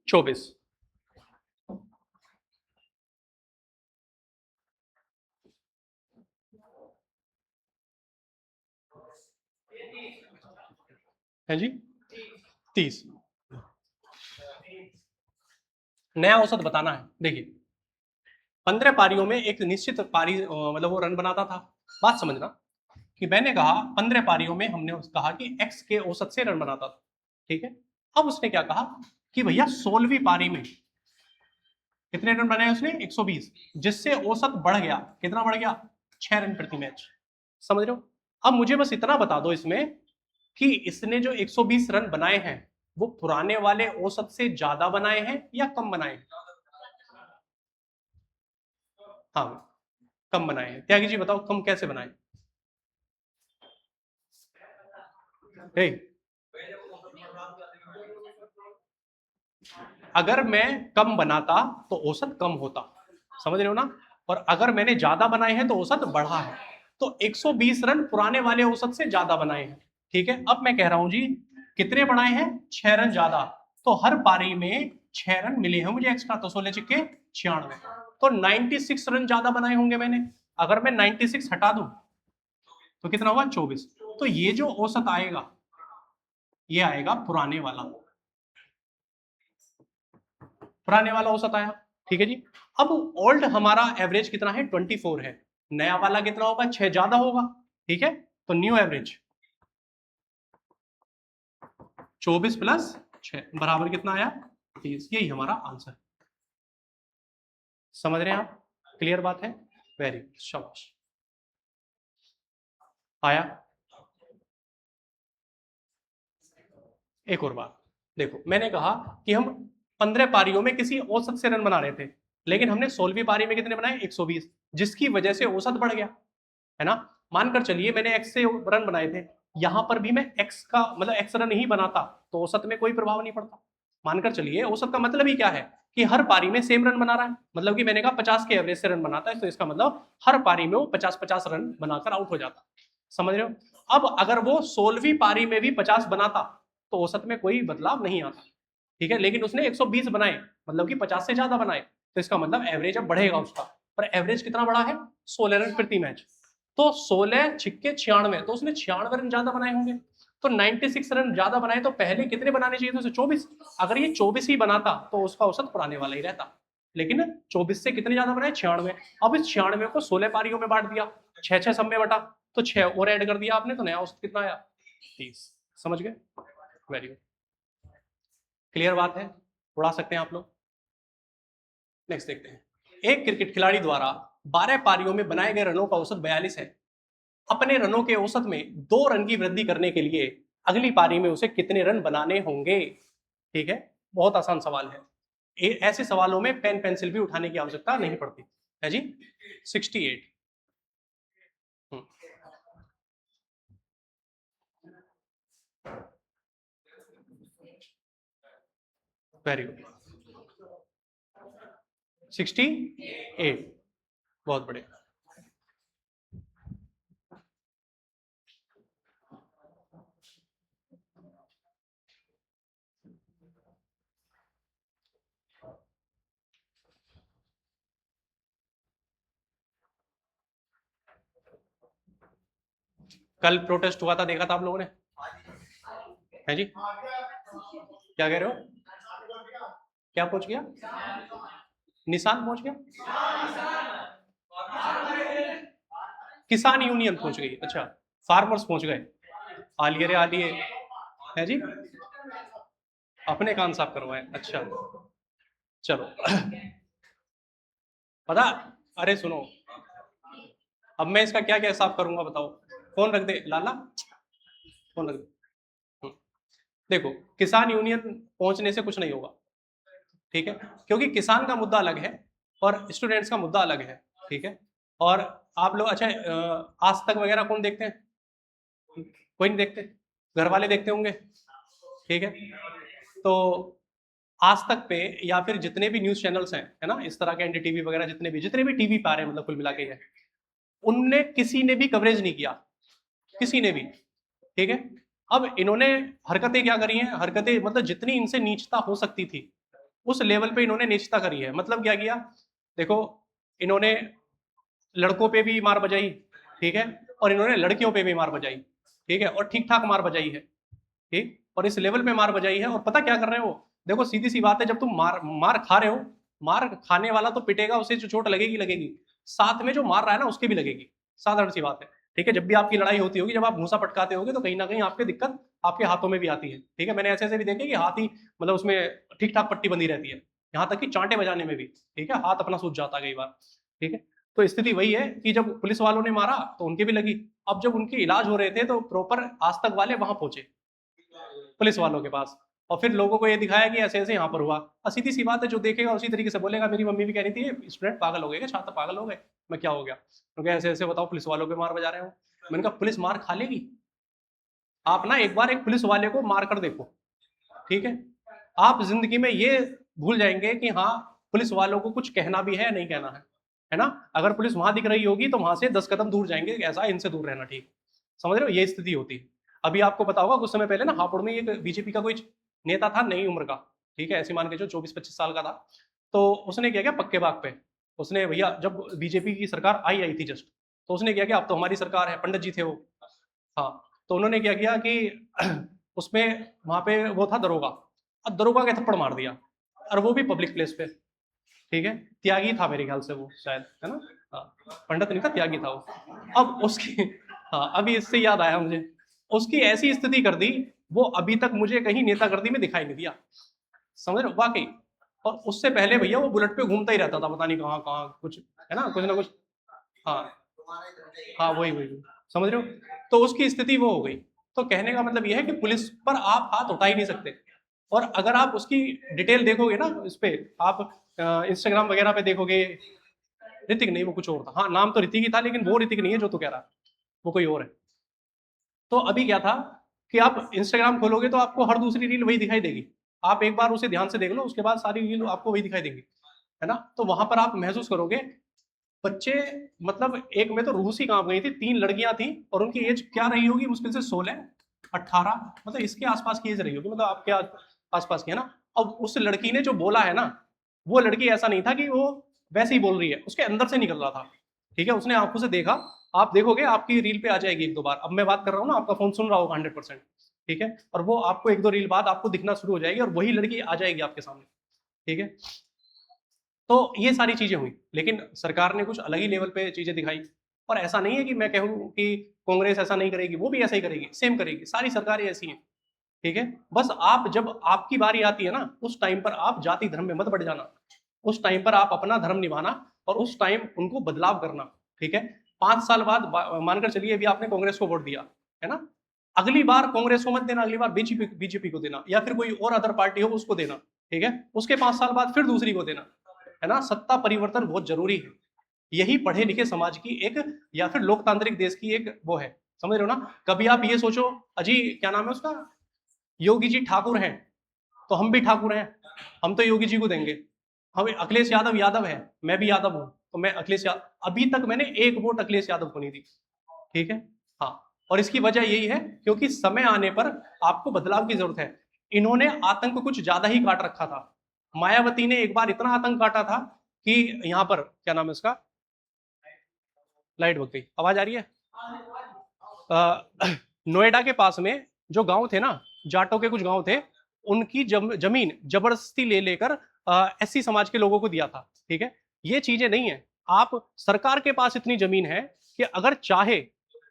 चौबीस। है जी, 30। नया औसत बताना है। देखिए 15 पारियों में एक निश्चित पारी मतलब वो रन बनाता था। बात समझना कि मैंने कहा 15 पारियों में हमने कहा कि एक्स के औसत से रन बनाता था, ठीक है। अब उसने क्या कहा कि भैया 16वीं पारी में कितने रन बनाए उसने 120, जिससे औसत बढ़ गया, कितना बढ़ गया 6 रन प्रति मैच। समझ रहे हो? अब मुझे बस इतना बता दो इसमें कि इसने जो 120 रन बनाए हैं वो पुराने वाले औसत से ज्यादा बनाए हैं या कम बनाए हैं? हाँ, कम बनाए हैं। त्यागी जी बताओ, कम कैसे बनाए? हे, अगर मैं कम बनाता तो औसत कम होता, समझ रहे हो ना? और अगर मैंने ज्यादा बनाए हैं तो औसत बढ़ा है। तो 120 रन पुराने वाले औसत से ज्यादा बनाए हैं, ठीक है। अब मैं कह रहा हूं जी कितने बनाए हैं, 6 रन ज्यादा, तो हर पारी में 6 रन मिले हैं मुझे एक्स्ट्रा, तो 16 चिक्के 96, तो 96 रन ज्यादा बनाए होंगे मैंने। अगर मैं 96 हटा दूं तो कितना होगा 24, तो ये जो औसत आएगा ये आएगा पुराने वाला, पुराने वाला औसत आया, ठीक है जी। अब ओल्ड हमारा एवरेज कितना है 24 है, नया वाला कितना होगा 6 ज्यादा होगा, ठीक है। तो न्यू एवरेज 24 प्लस 6 बराबर कितना आया 30, यही हमारा आंसर। समझ रहे हैं आप? क्लियर बात है, वेरी गुड, शाबाश। आया? एक और बात देखो, मैंने कहा कि हम 15 पारियों में किसी औसत से रन बना रहे थे, लेकिन हमने 16वीं पारी में कितने बनाए 120, जिसकी वजह से औसत बढ़ गया, है ना। मानकर चलिए मैंने एक्स से रन बनाए थे, यहां पर भी मैं एक्स का मतलब एक्स रन ही बनाता तो औसत में कोई प्रभाव नहीं पड़ता। मानकर चलिए औसत का मतलब ही क्या है कि हर पारी में सेम रन बना रहा है, मतलब कि मैंने कहा 50 के एवरेज से रन बनाता है, तो इसका मतलब हर पारी में वो 50-50 रन बनाकर आउट हो जाता। समझ रहे हो? अब अगर वो 16वीं पारी में भी 50 बनाता तो औसत में कोई बदलाव नहीं आता, ठीक है। लेकिन उसने 120 बनाए, मतलब कि 50 से ज्यादा बनाए, तो इसका मतलब एवरेज अब बढ़ेगा उसका। पर एवरेज कितना बड़ा है 16 रन प्रति मैच, तो 16 छिक्के 96, तो उसने 96 रन ज्यादा बनाए होंगे। तो 96 रन ज्यादा बनाए तो पहले कितने बनाने चाहिए थे उसे 24, अगर ये 24 ही बनाता तो उसका औसत पुराने वाला ही रहता, लेकिन 24 से कितने ज्यादा बनाए 96। अब इस 96 को 16 पारियों में बांट दिया, 6-6 सब में बटा, तो 6 और ऐड कर दिया आपने, तो नया औसत कितना आया 30। समझ गए? वेरी गुड, क्लियर बात है, उड़ा सकते हैं आप लोग। नेक्स्ट देखते हैं। एक क्रिकेट खिलाड़ी द्वारा 12 पारियों में बनाए गए रनों का औसत 42 है। अपने रनों के औसत में 2 रन की वृद्धि करने के लिए अगली पारी में उसे कितने रन बनाने होंगे? ठीक है, बहुत आसान सवाल है। ऐसे सवालों में पेन पेंसिल भी उठाने की आवश्यकता नहीं पड़ती है जी। 68। वेरी गुड, 68, बहुत बढ़िया। कल प्रोटेस्ट हुआ था, देखा था आप लोगों ने, है जी? क्या कह रहे हो? क्या पहुंच गया? निशान पहुंच गया? किसान यूनियन पहुंच गई, अच्छा फार्मर्स पहुंच गए। आलिए रे आलिए, है जी? अपने कान साफ करवाए, अच्छा चलो। पता, अरे सुनो, अब मैं इसका क्या क्या साफ करूंगा बताओ। फोन रख दे लाला, फोन रख दे। हम्म, देखो, किसान यूनियन पहुंचने से कुछ नहीं होगा, ठीक है, क्योंकि किसान का मुद्दा अलग है और स्टूडेंट्स का मुद्दा अलग है, ठीक है। और आप लोग अच्छा आज तक वगैरह कौन देखते हैं? कोई नहीं देखते, घर वाले देखते होंगे, ठीक है। तो आज तक पे या फिर जितने भी न्यूज चैनल्स हैं, है ना, इस तरह के एनडीटीवी वगैरह जितने भी टीवी पे आ रहे हैं, मतलब कुल मिला के है, उनने किसी ने भी कवरेज नहीं किया, किसी ने भी, ठीक है। अब इन्होंने हरकतें क्या करी हैं, हरकतें मतलब जितनी इनसे नीचता हो सकती थी उस लेवल पे इन्होंने नीचता करी है। मतलब क्या किया, देखो, इन्होंने लड़कों पे भी मार बजाई, ठीक है, और इन्होंने लड़कियों पे भी मार बजाई, ठीक है, और ठीक ठाक मार बजाई है, ठीक, और इस लेवल पे मार बजाई है। और पता क्या कर रहे हो, देखो सीधी सी बात है, जब तुम मार मार खा रहे हो, मार खाने वाला तो पिटेगा, उसे जो चोट लगेगी लगेगी, साथ में जो मार रहा है ना उसके भी लगेगी, साधारण सी बात है, ठीक है। जब भी आपकी लड़ाई होती होगी, जब आप घूसा पटकाते होगे, तो कहीं ना कहीं आपकी दिक्कत आपके हाथों में भी आती है, ठीक है। मैंने ऐसे ऐसे भी देखे कि हाथ ही मतलब उसमें ठीक ठाक पट्टी बंधी रहती है, यहाँ तक कि चांटे बजाने में भी, ठीक है, हाथ अपना सूझ जाता है कई बार, ठीक है। तो स्थिति वही है कि जब पुलिस वालों ने मारा तो उनके भी लगी। अब जब उनके इलाज हो रहे थे तो प्रॉपर आज तक वाले वहां पहुंचे, पुलिस वालों के पास, और फिर लोगों को ये दिखाया कि ऐसे ऐसे यहाँ पर हुआ। और सीधी सी बात है, जो देखेगा उसी तरीके से बोलेगा। मेरी मम्मी भी कह रही थी स्टूडेंट पागल हो गए, छात्र पागल हो गए, मैं क्या हो गया, क्योंकि ऐसे ऐसे बताओ पुलिस वालों पे मार बजा रहे हो। मैंने कहा पुलिस मार खा लेगी, आप ना एक बार एक पुलिस वाले को मार कर देखो, ठीक है, आप जिंदगी में ये भूल जाएंगे कि हाँ, पुलिस वालों को कुछ कहना भी है, नहीं कहना है ना। अगर पुलिस वहां दिख रही होगी तो वहां से 10 कदम दूर जाएंगे, ऐसा इनसे दूर रहना, ठीक, समझ रहे हो, ये स्थिति होती है। अभी आपको पता होगा कुछ समय पहले ना हापुड़ में एक बीजेपी का कोई नेता था, नई उम्र का, ठीक है, ऐसे मान के जो 24-25 साल का था। तो उसने क्या किया, पक्के बाग पे उसने, भैया जब बीजेपी की सरकार आई आई थी जस्ट, तो उसने क्या किया, अब तो हमारी सरकार है, पंडित जी थे वो, हाँ, तो उन्होंने क्या किया कि उसमें वहां पे वो था दरोगा, अब दरोगा के थप्पड़ मार दिया, और वो भी पब्लिक प्लेस पे, ठीक है। त्यागी था मेरे ख्याल से वो, शायद, है ना, हाँ, पंडित नहीं था, त्यागी था वो। अब उसकी, हाँ, अभी इससे याद आया मुझे, उसकी ऐसी स्थिति कर दी, वो अभी तक मुझे कहीं नेतागिरी में दिखाई नहीं दिया, समझ रहे हो, वाकई। और उससे पहले भैया वो बुलेट पे घूमता ही रहता था, पता नहीं कहाँ कहाँ, कुछ है ना कुछ, हाँ हाँ, वही वही वही, समझ रहे हो। तो उसकी स्थिति वो हो गई। तो कहने का मतलब यह है कि पुलिस पर आप हाथ उठा ही नहीं सकते। और अगर आप उसकी डिटेल देखोगे ना, इस पे आप इंस्टाग्राम वगैरह पे देखोगे, ऋतिक नहीं, वो कुछ और था, हाँ, नाम तो ऋतिक ही था, लेकिन वो ऋतिक नहीं है जो तू कह रहा, वो कोई और है। तो अभी क्या था कि आप इंस्टाग्राम खोलोगे तो आपको हर दूसरी रील वही दिखाई देगी, आप एक बार उसे ध्यान से देख लो, उसके बाद सारी रील आपको वही दिखाई देंगी, है ना। तो वहां पर आप महसूस करोगे, बच्चे, मतलब एक में तो रूह सी कांप गई थी, 3 लड़कियां थी और उनकी एज क्या रही होगी, मुश्किल से 16-18, मतलब इसके आसपास की एज रही होगी, मतलब आपके आसपास की, है ना। अब उस लड़की ने जो बोला है ना, वो लड़की ऐसा नहीं था कि वो वैसे ही बोल रही है, उसके अंदर से निकल रहा था, ठीक है, उसने आंखों से देखा। आप देखोगे आपकी रील पे आ जाएगी 1-2 बार, अब मैं बात कर रहा हूँ ना, आपका फोन सुन रहा होगा 100%, ठीक है, और वो आपको 1-2 रील बाद आपको दिखना शुरू हो जाएगी और वही लड़की आ जाएगी आपके सामने, ठीक है। तो ये सारी चीजें हुई, लेकिन सरकार ने कुछ अलग ही लेवल पे चीजें दिखाई। और ऐसा नहीं है कि मैं कहूँ कि कांग्रेस ऐसा नहीं करेगी, वो भी ऐसा ही करेगी, सेम करेगी, सारी सरकारें ऐसी हैं, ठीक है। बस आप जब आपकी बारी आती है ना, उस टाइम पर आप जाति धर्म में मत बढ़ जाना, उस टाइम पर आप अपना धर्म निभाना और उस टाइम उनको बदलाव करना, ठीक है। 5 साल बाद मानकर चलिए अभी आपने कांग्रेस को वोट दिया, है ना, अगली बार कांग्रेस को मत देना, अगली बार बीजेपी बीजेपी को देना, या फिर कोई और अदर पार्टी हो उसको देना, ठीक है। उसके 5 साल बाद फिर दूसरी को देना, है ना। सत्ता परिवर्तन बहुत जरूरी है, यही पढ़े लिखे समाज की एक, या फिर लोकतांत्रिक देश की एक वो है, समझ रहे हो ना। कभी आप ये सोचो, अजी क्या नाम है उसका, योगी जी ठाकुर हैं, तो हम भी ठाकुर हैं, हम तो योगी जी को देंगे। हम अखिलेश यादव यादव है, मैं भी यादव हूं, तो मैं अखिलेश यादव, अभी तक मैंने एक वोट अखिलेश यादव को नहीं दी, ठीक है। हाँ, और इसकी वजह यही है क्योंकि समय आने पर आपको बदलाव की जरूरत है। इन्होंने आतंक कुछ ज्यादा ही काट रखा था, मायावती ने एक बार इतना आतंक काटा था कि यहाँ पर क्या नाम है उसका, लाइट भग गई, आवाज आ रही है, नोएडा के पास में जो गांव थे ना, जाटों के कुछ गांव थे, उनकी जमीन जबरदस्ती ले लेकर एससी समाज के लोगों को दिया था। ठीक है, ये चीजें नहीं है। आप सरकार के पास इतनी जमीन है कि अगर चाहे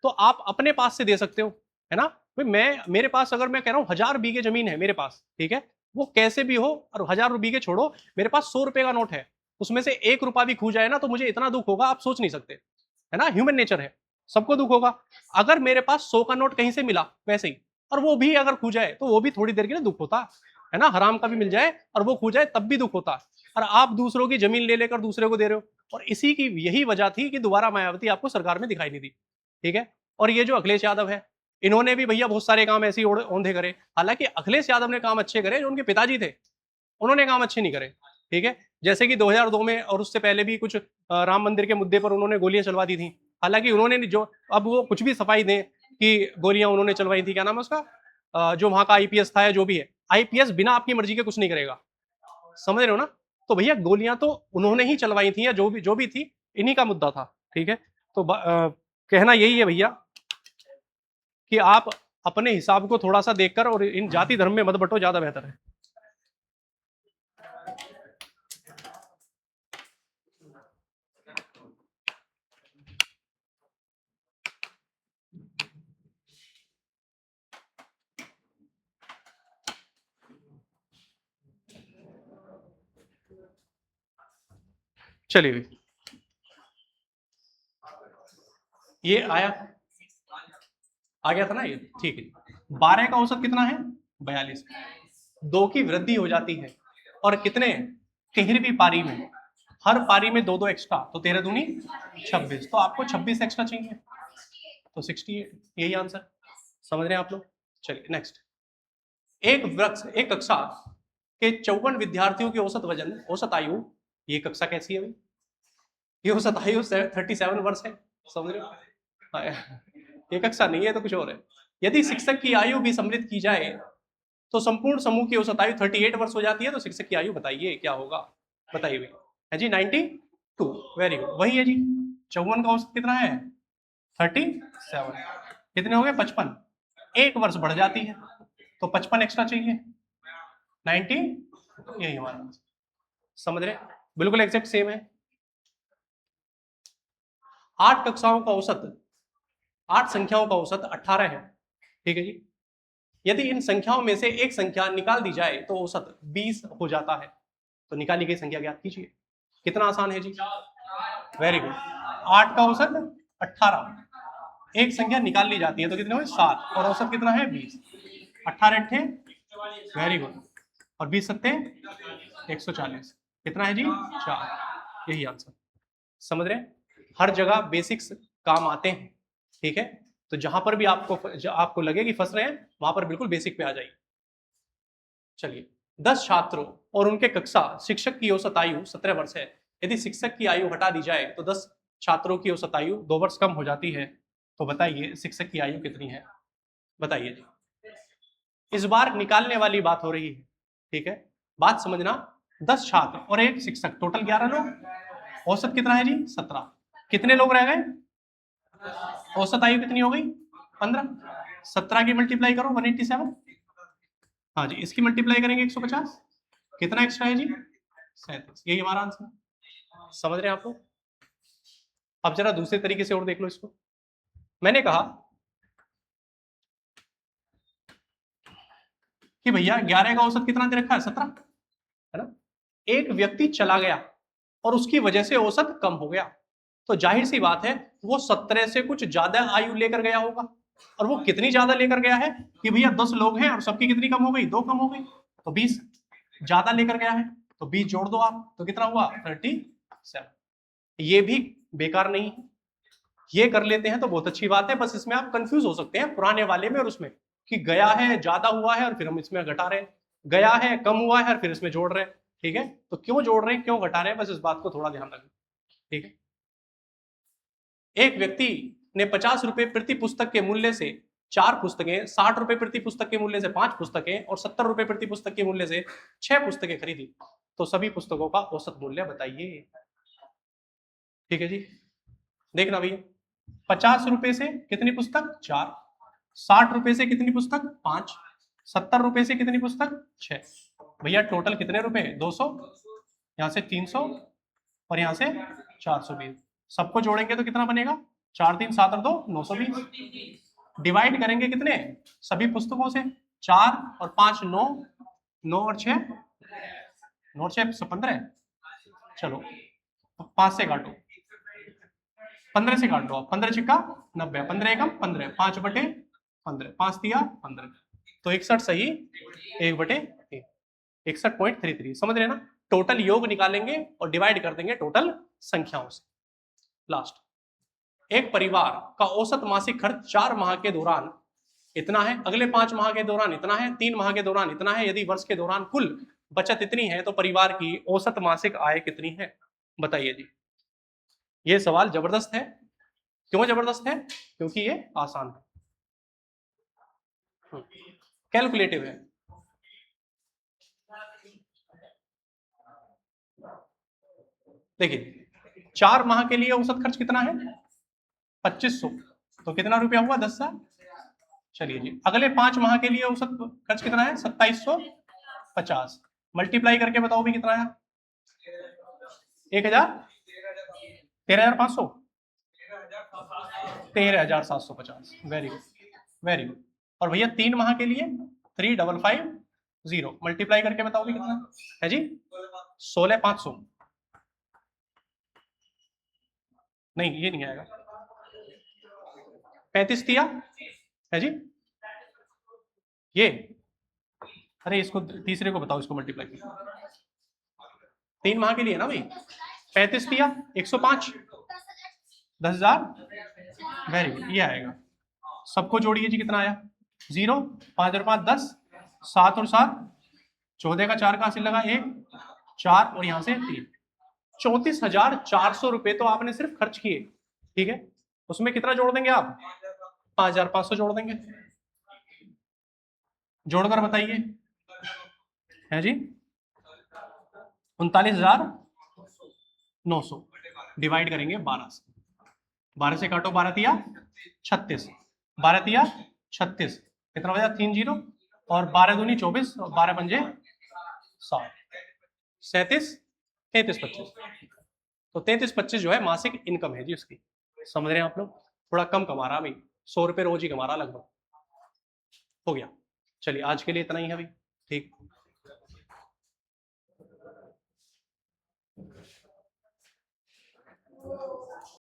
तो आप अपने पास से दे सकते हो, है ना। मैं मेरे पास अगर मैं कह रहा हूं 1000 बीघे जमीन है मेरे पास, ठीक है, वो कैसे भी हो, और 1000 बीघे छोड़ो, मेरे पास 100 रुपए का नोट है, उसमें से 1 रुपया भी खो जाए ना तो मुझे इतना दुख होगा आप सोच नहीं सकते, है ना। ह्यूमन नेचर है, सबको दुख होगा। अगर मेरे पास 100 का नोट कहीं से मिला वैसे ही, और वो भी अगर खो जाए तो वो भी थोड़ी देर के लिए दुख होता है ना। हराम का भी मिल जाए और वो खो जाए तब भी दुख होता है। और आप दूसरों की जमीन ले लेकर दूसरे को दे रहे हो, और इसी की यही वजह थी कि दोबारा मायावती आपको सरकार में दिखाई नहीं दी। ठीक है, और ये जो अखिलेश यादव है, इन्होंने भी भैया बहुत सारे काम ऐसे ही औंधे करे। हालांकि अखिलेश यादव ने काम अच्छे करे, जो उनके पिताजी थे उन्होंने काम अच्छे नहीं करे। ठीक है, जैसे कि 2002 में और उससे पहले भी कुछ राम मंदिर के मुद्दे पर उन्होंने गोलियां चलवा दी थी। हालांकि उन्होंने जो, अब वो कुछ भी सफाई दें कि गोलियां उन्होंने चलवाई थी, क्या नाम है उसका, जो वहां का आईपीएस था या जो भी है, आईपीएस बिना आपकी मर्जी के कुछ नहीं करेगा, समझ रहे हो ना। तो भैया गोलियां तो उन्होंने ही चलवाई थी, या जो भी थी, इन्हीं का मुद्दा था। ठीक है, तो कहना यही है भैया कि आप अपने हिसाब को थोड़ा सा देखकर और इन जाति धर्म में मत बटो, ज्यादा बेहतर है। चलिए, ये आ गया था ना ये, ठीक है। 12 का औसत कितना है, 42। 2 की वृद्धि हो जाती है, और कितने, 13वीं पारी में, हर पारी में 2-2 एक्स्ट्रा, तो 13 दूनी 26, तो आपको 26 एक्स्ट्रा चाहिए, तो 68, यही आंसर। समझ रहे हैं आप लोग। चलिए नेक्स्ट। एक कक्षा के 54 विद्यार्थियों की औसत वजन, औसत आयु, ये कक्षा कैसी है भाई, ये औसत आयु 37 वर्ष है, समझ रहे हो। हाँ, ये कक्षा नहीं है तो कुछ और है। यदि शिक्षक की आयु भी सम्मिलित की जाए तो संपूर्ण समूह की औसत आयु 38 वर्ष हो जाती है। तो शिक्षक की आयु बताइए क्या होगा, बताइए भाई। है जी 92, वेरी गुड, वही है जी। 54 का औसत कितना है, 37, कितने हो गए 55, 1 वर्ष बढ़ जाती है, तो 55 एक्स्ट्रा चाहिए, 90, यही हमारा आंसर। समझ रहे, बिल्कुल एग्जैक्ट सेम है। 8 कक्षाओं का औसत, 8 संख्याओं का औसत 18 है। ठीक है जी, यदि इन संख्याओं में से एक संख्या निकाल दी जाए तो औसत 20 हो जाता है। तो निकाली गई संख्या ज्ञात कीजिए। कितना आसान है जी, वेरी गुड। 8 का औसत 18, एक संख्या निकाल ली जाती है तो कितने हुए 7, और औसत कितना है 20। 18 अट्ठे, वेरी गुड, और 20 सत्ते 140, कितना है जी 4, यही आंसर। समझ रहे हैं, हर जगह बेसिक्स काम आते हैं। ठीक है, तो जहां पर भी आपको लगे कि फंस रहे हैं, वहां पर बिल्कुल बेसिक पे आ जाइए। चलिए, 10 छात्रों और उनके कक्षा शिक्षक की औसत आयु 17 वर्ष है। यदि शिक्षक की आयु हटा दी जाए तो 10 छात्रों की औसत आयु 2 वर्ष कम हो जाती है। तो बताइए शिक्षक की आयु कितनी है, बताइए जी। इस बार निकालने वाली बात हो रही है, ठीक है, बात समझना। 10 छात्र और एक शिक्षक, टोटल 11 लोग, औसत कितना है जी 17, कितने लोग रह गए, औसत आयु कितनी हो गई 15, 17 की मल्टीप्लाई करो 187, हाँ जी, इसकी मल्टीप्लाई करेंगे 150, कितना एक्स्ट्रा है जी 37, यही हमारा आंसर। समझ रहे हैं आप लोग। अब जरा दूसरे तरीके से और देख लो इसको। मैंने कहा कि भैया 11 का औसत कितना दे रखा है 17, है ना। एक व्यक्ति चला गया और उसकी वजह से औसत कम हो गया, तो जाहिर सी बात है वो 17 से कुछ ज्यादा आयु लेकर गया होगा। और वो कितनी ज्यादा लेकर गया है कि भैया 10 लोग हैं और सबकी कितनी कम हो गई, 2 कम हो गई, तो 20 ज्यादा लेकर गया है, तो 20 जोड़ दो आप, तो कितना हुआ 37। ये भी बेकार नहीं है, ये कर लेते हैं तो बहुत अच्छी बात है। बस इसमें आप कंफ्यूज हो सकते हैं पुराने वाले में और उसमें, कि गया है ज्यादा हुआ है और फिर हम इसमें घटा रहे हैं, गया है कम हुआ है और फिर इसमें जोड़ रहे हैं। ठीक है, तो क्यों जोड़ रहे हैं क्यों घटा रहे हैं, बस इस बात को थोड़ा ध्यान रखें। ठीक है, एक व्यक्ति ने 50 रुपए प्रति पुस्तक के मूल्य से 4 पुस्तकें, 60 रुपए प्रति पुस्तक के मूल्य से 5 पुस्तकें और 70 रुपए प्रति पुस्तक के मूल्य से 6 पुस्तकें खरीदी। तो सभी पुस्तकों का औसत मूल्य बताइए। ठीक है जी, देखना भैया, 50 रुपए से कितनी पुस्तक? 4। 60 रुपए से कितनी पुस्तक? 5। 70 रुपए से कितनी पुस्तक? 6। भैया टोटल कितने रुपए? 200, यहाँ से 300 और यहाँ से 420। सबको जोड़ेंगे तो कितना बनेगा? 4 3 7 और 2 920। डिवाइड करेंगे कितने? सभी पुस्तकों से। 4 और 5 9, 9 और 6, 9 और 6 15। चलो 5 से काटो, 15 से काट दो आप। 15 छिक्का 90, 15 एकम 15, 5 बटे 15, 5 दिया 15, तो 61 सही 1 बटे 61.33। समझ रहे ना? टोटल योग निकालेंगे और डिवाइड कर देंगे टोटल संख्याओं से। लास्ट, एक परिवार का औसत मासिक खर्च 4 माह के दौरान इतना है, अगले 5 माह के दौरान इतना है, 3 माह के दौरान इतना है। यदि वर्ष के दौरान कुल बचत इतनी है तो परिवार की औसत मासिक आय कितनी है? बताइए जी। ये सवाल जबरदस्त है। क्यों जबरदस्त है? क्योंकि ये आसान है, कैलकुलेटिव है। देखिए 4 माह के लिए औसत खर्च कितना है? 2500, तो कितना रुपया हुआ? 10,000। चलिए जी, अगले 5 माह के लिए औसत खर्च कितना है? 2750। मल्टीप्लाई करके बताओ भी कितना है? 1000, 13,500, 13,750। Very good, very good. और भैया 3 माह के लिए 3550। मल्टीप्लाई करके बताओ भी कितना है जी? 16,500। नहीं ये नहीं आएगा। 35 दिया है जी ये। अरे इसको तीसरे को बताओ, इसको मल्टीप्लाई करो। 3 माह के लिए ना भाई। 35 दिया 105, 10,000। वेरी गुड, ये आएगा। सबको जोड़िए जी, कितना आया? 0, 5 और 5 10, 7 और 7 14 का 4 कहां से लगा? 1 4 और यहां से 3। 34,400 रुपए तो आपने सिर्फ खर्च किए, ठीक है। उसमें कितना जोड़ देंगे आप? 5,500 जोड़ देंगे। जोड़कर बताइए, है जी 39,900। डिवाइड करेंगे 12 से। 12 से काटो, 12 दिया 36, 12 दिया 36, कितना बचा? 3 जीरो, और 12 दूनी 24, और 12 पंजे 60, 37 33 25। तो 33 25 जो है मासिक इनकम है जी उसकी। समझ रहे हैं आप लोग? थोड़ा कम कमा रहा भाई, 100 रुपए रोज ही कमा रहा लगभग। हो गया। चलिए आज के लिए इतना ही है भाई, ठीक।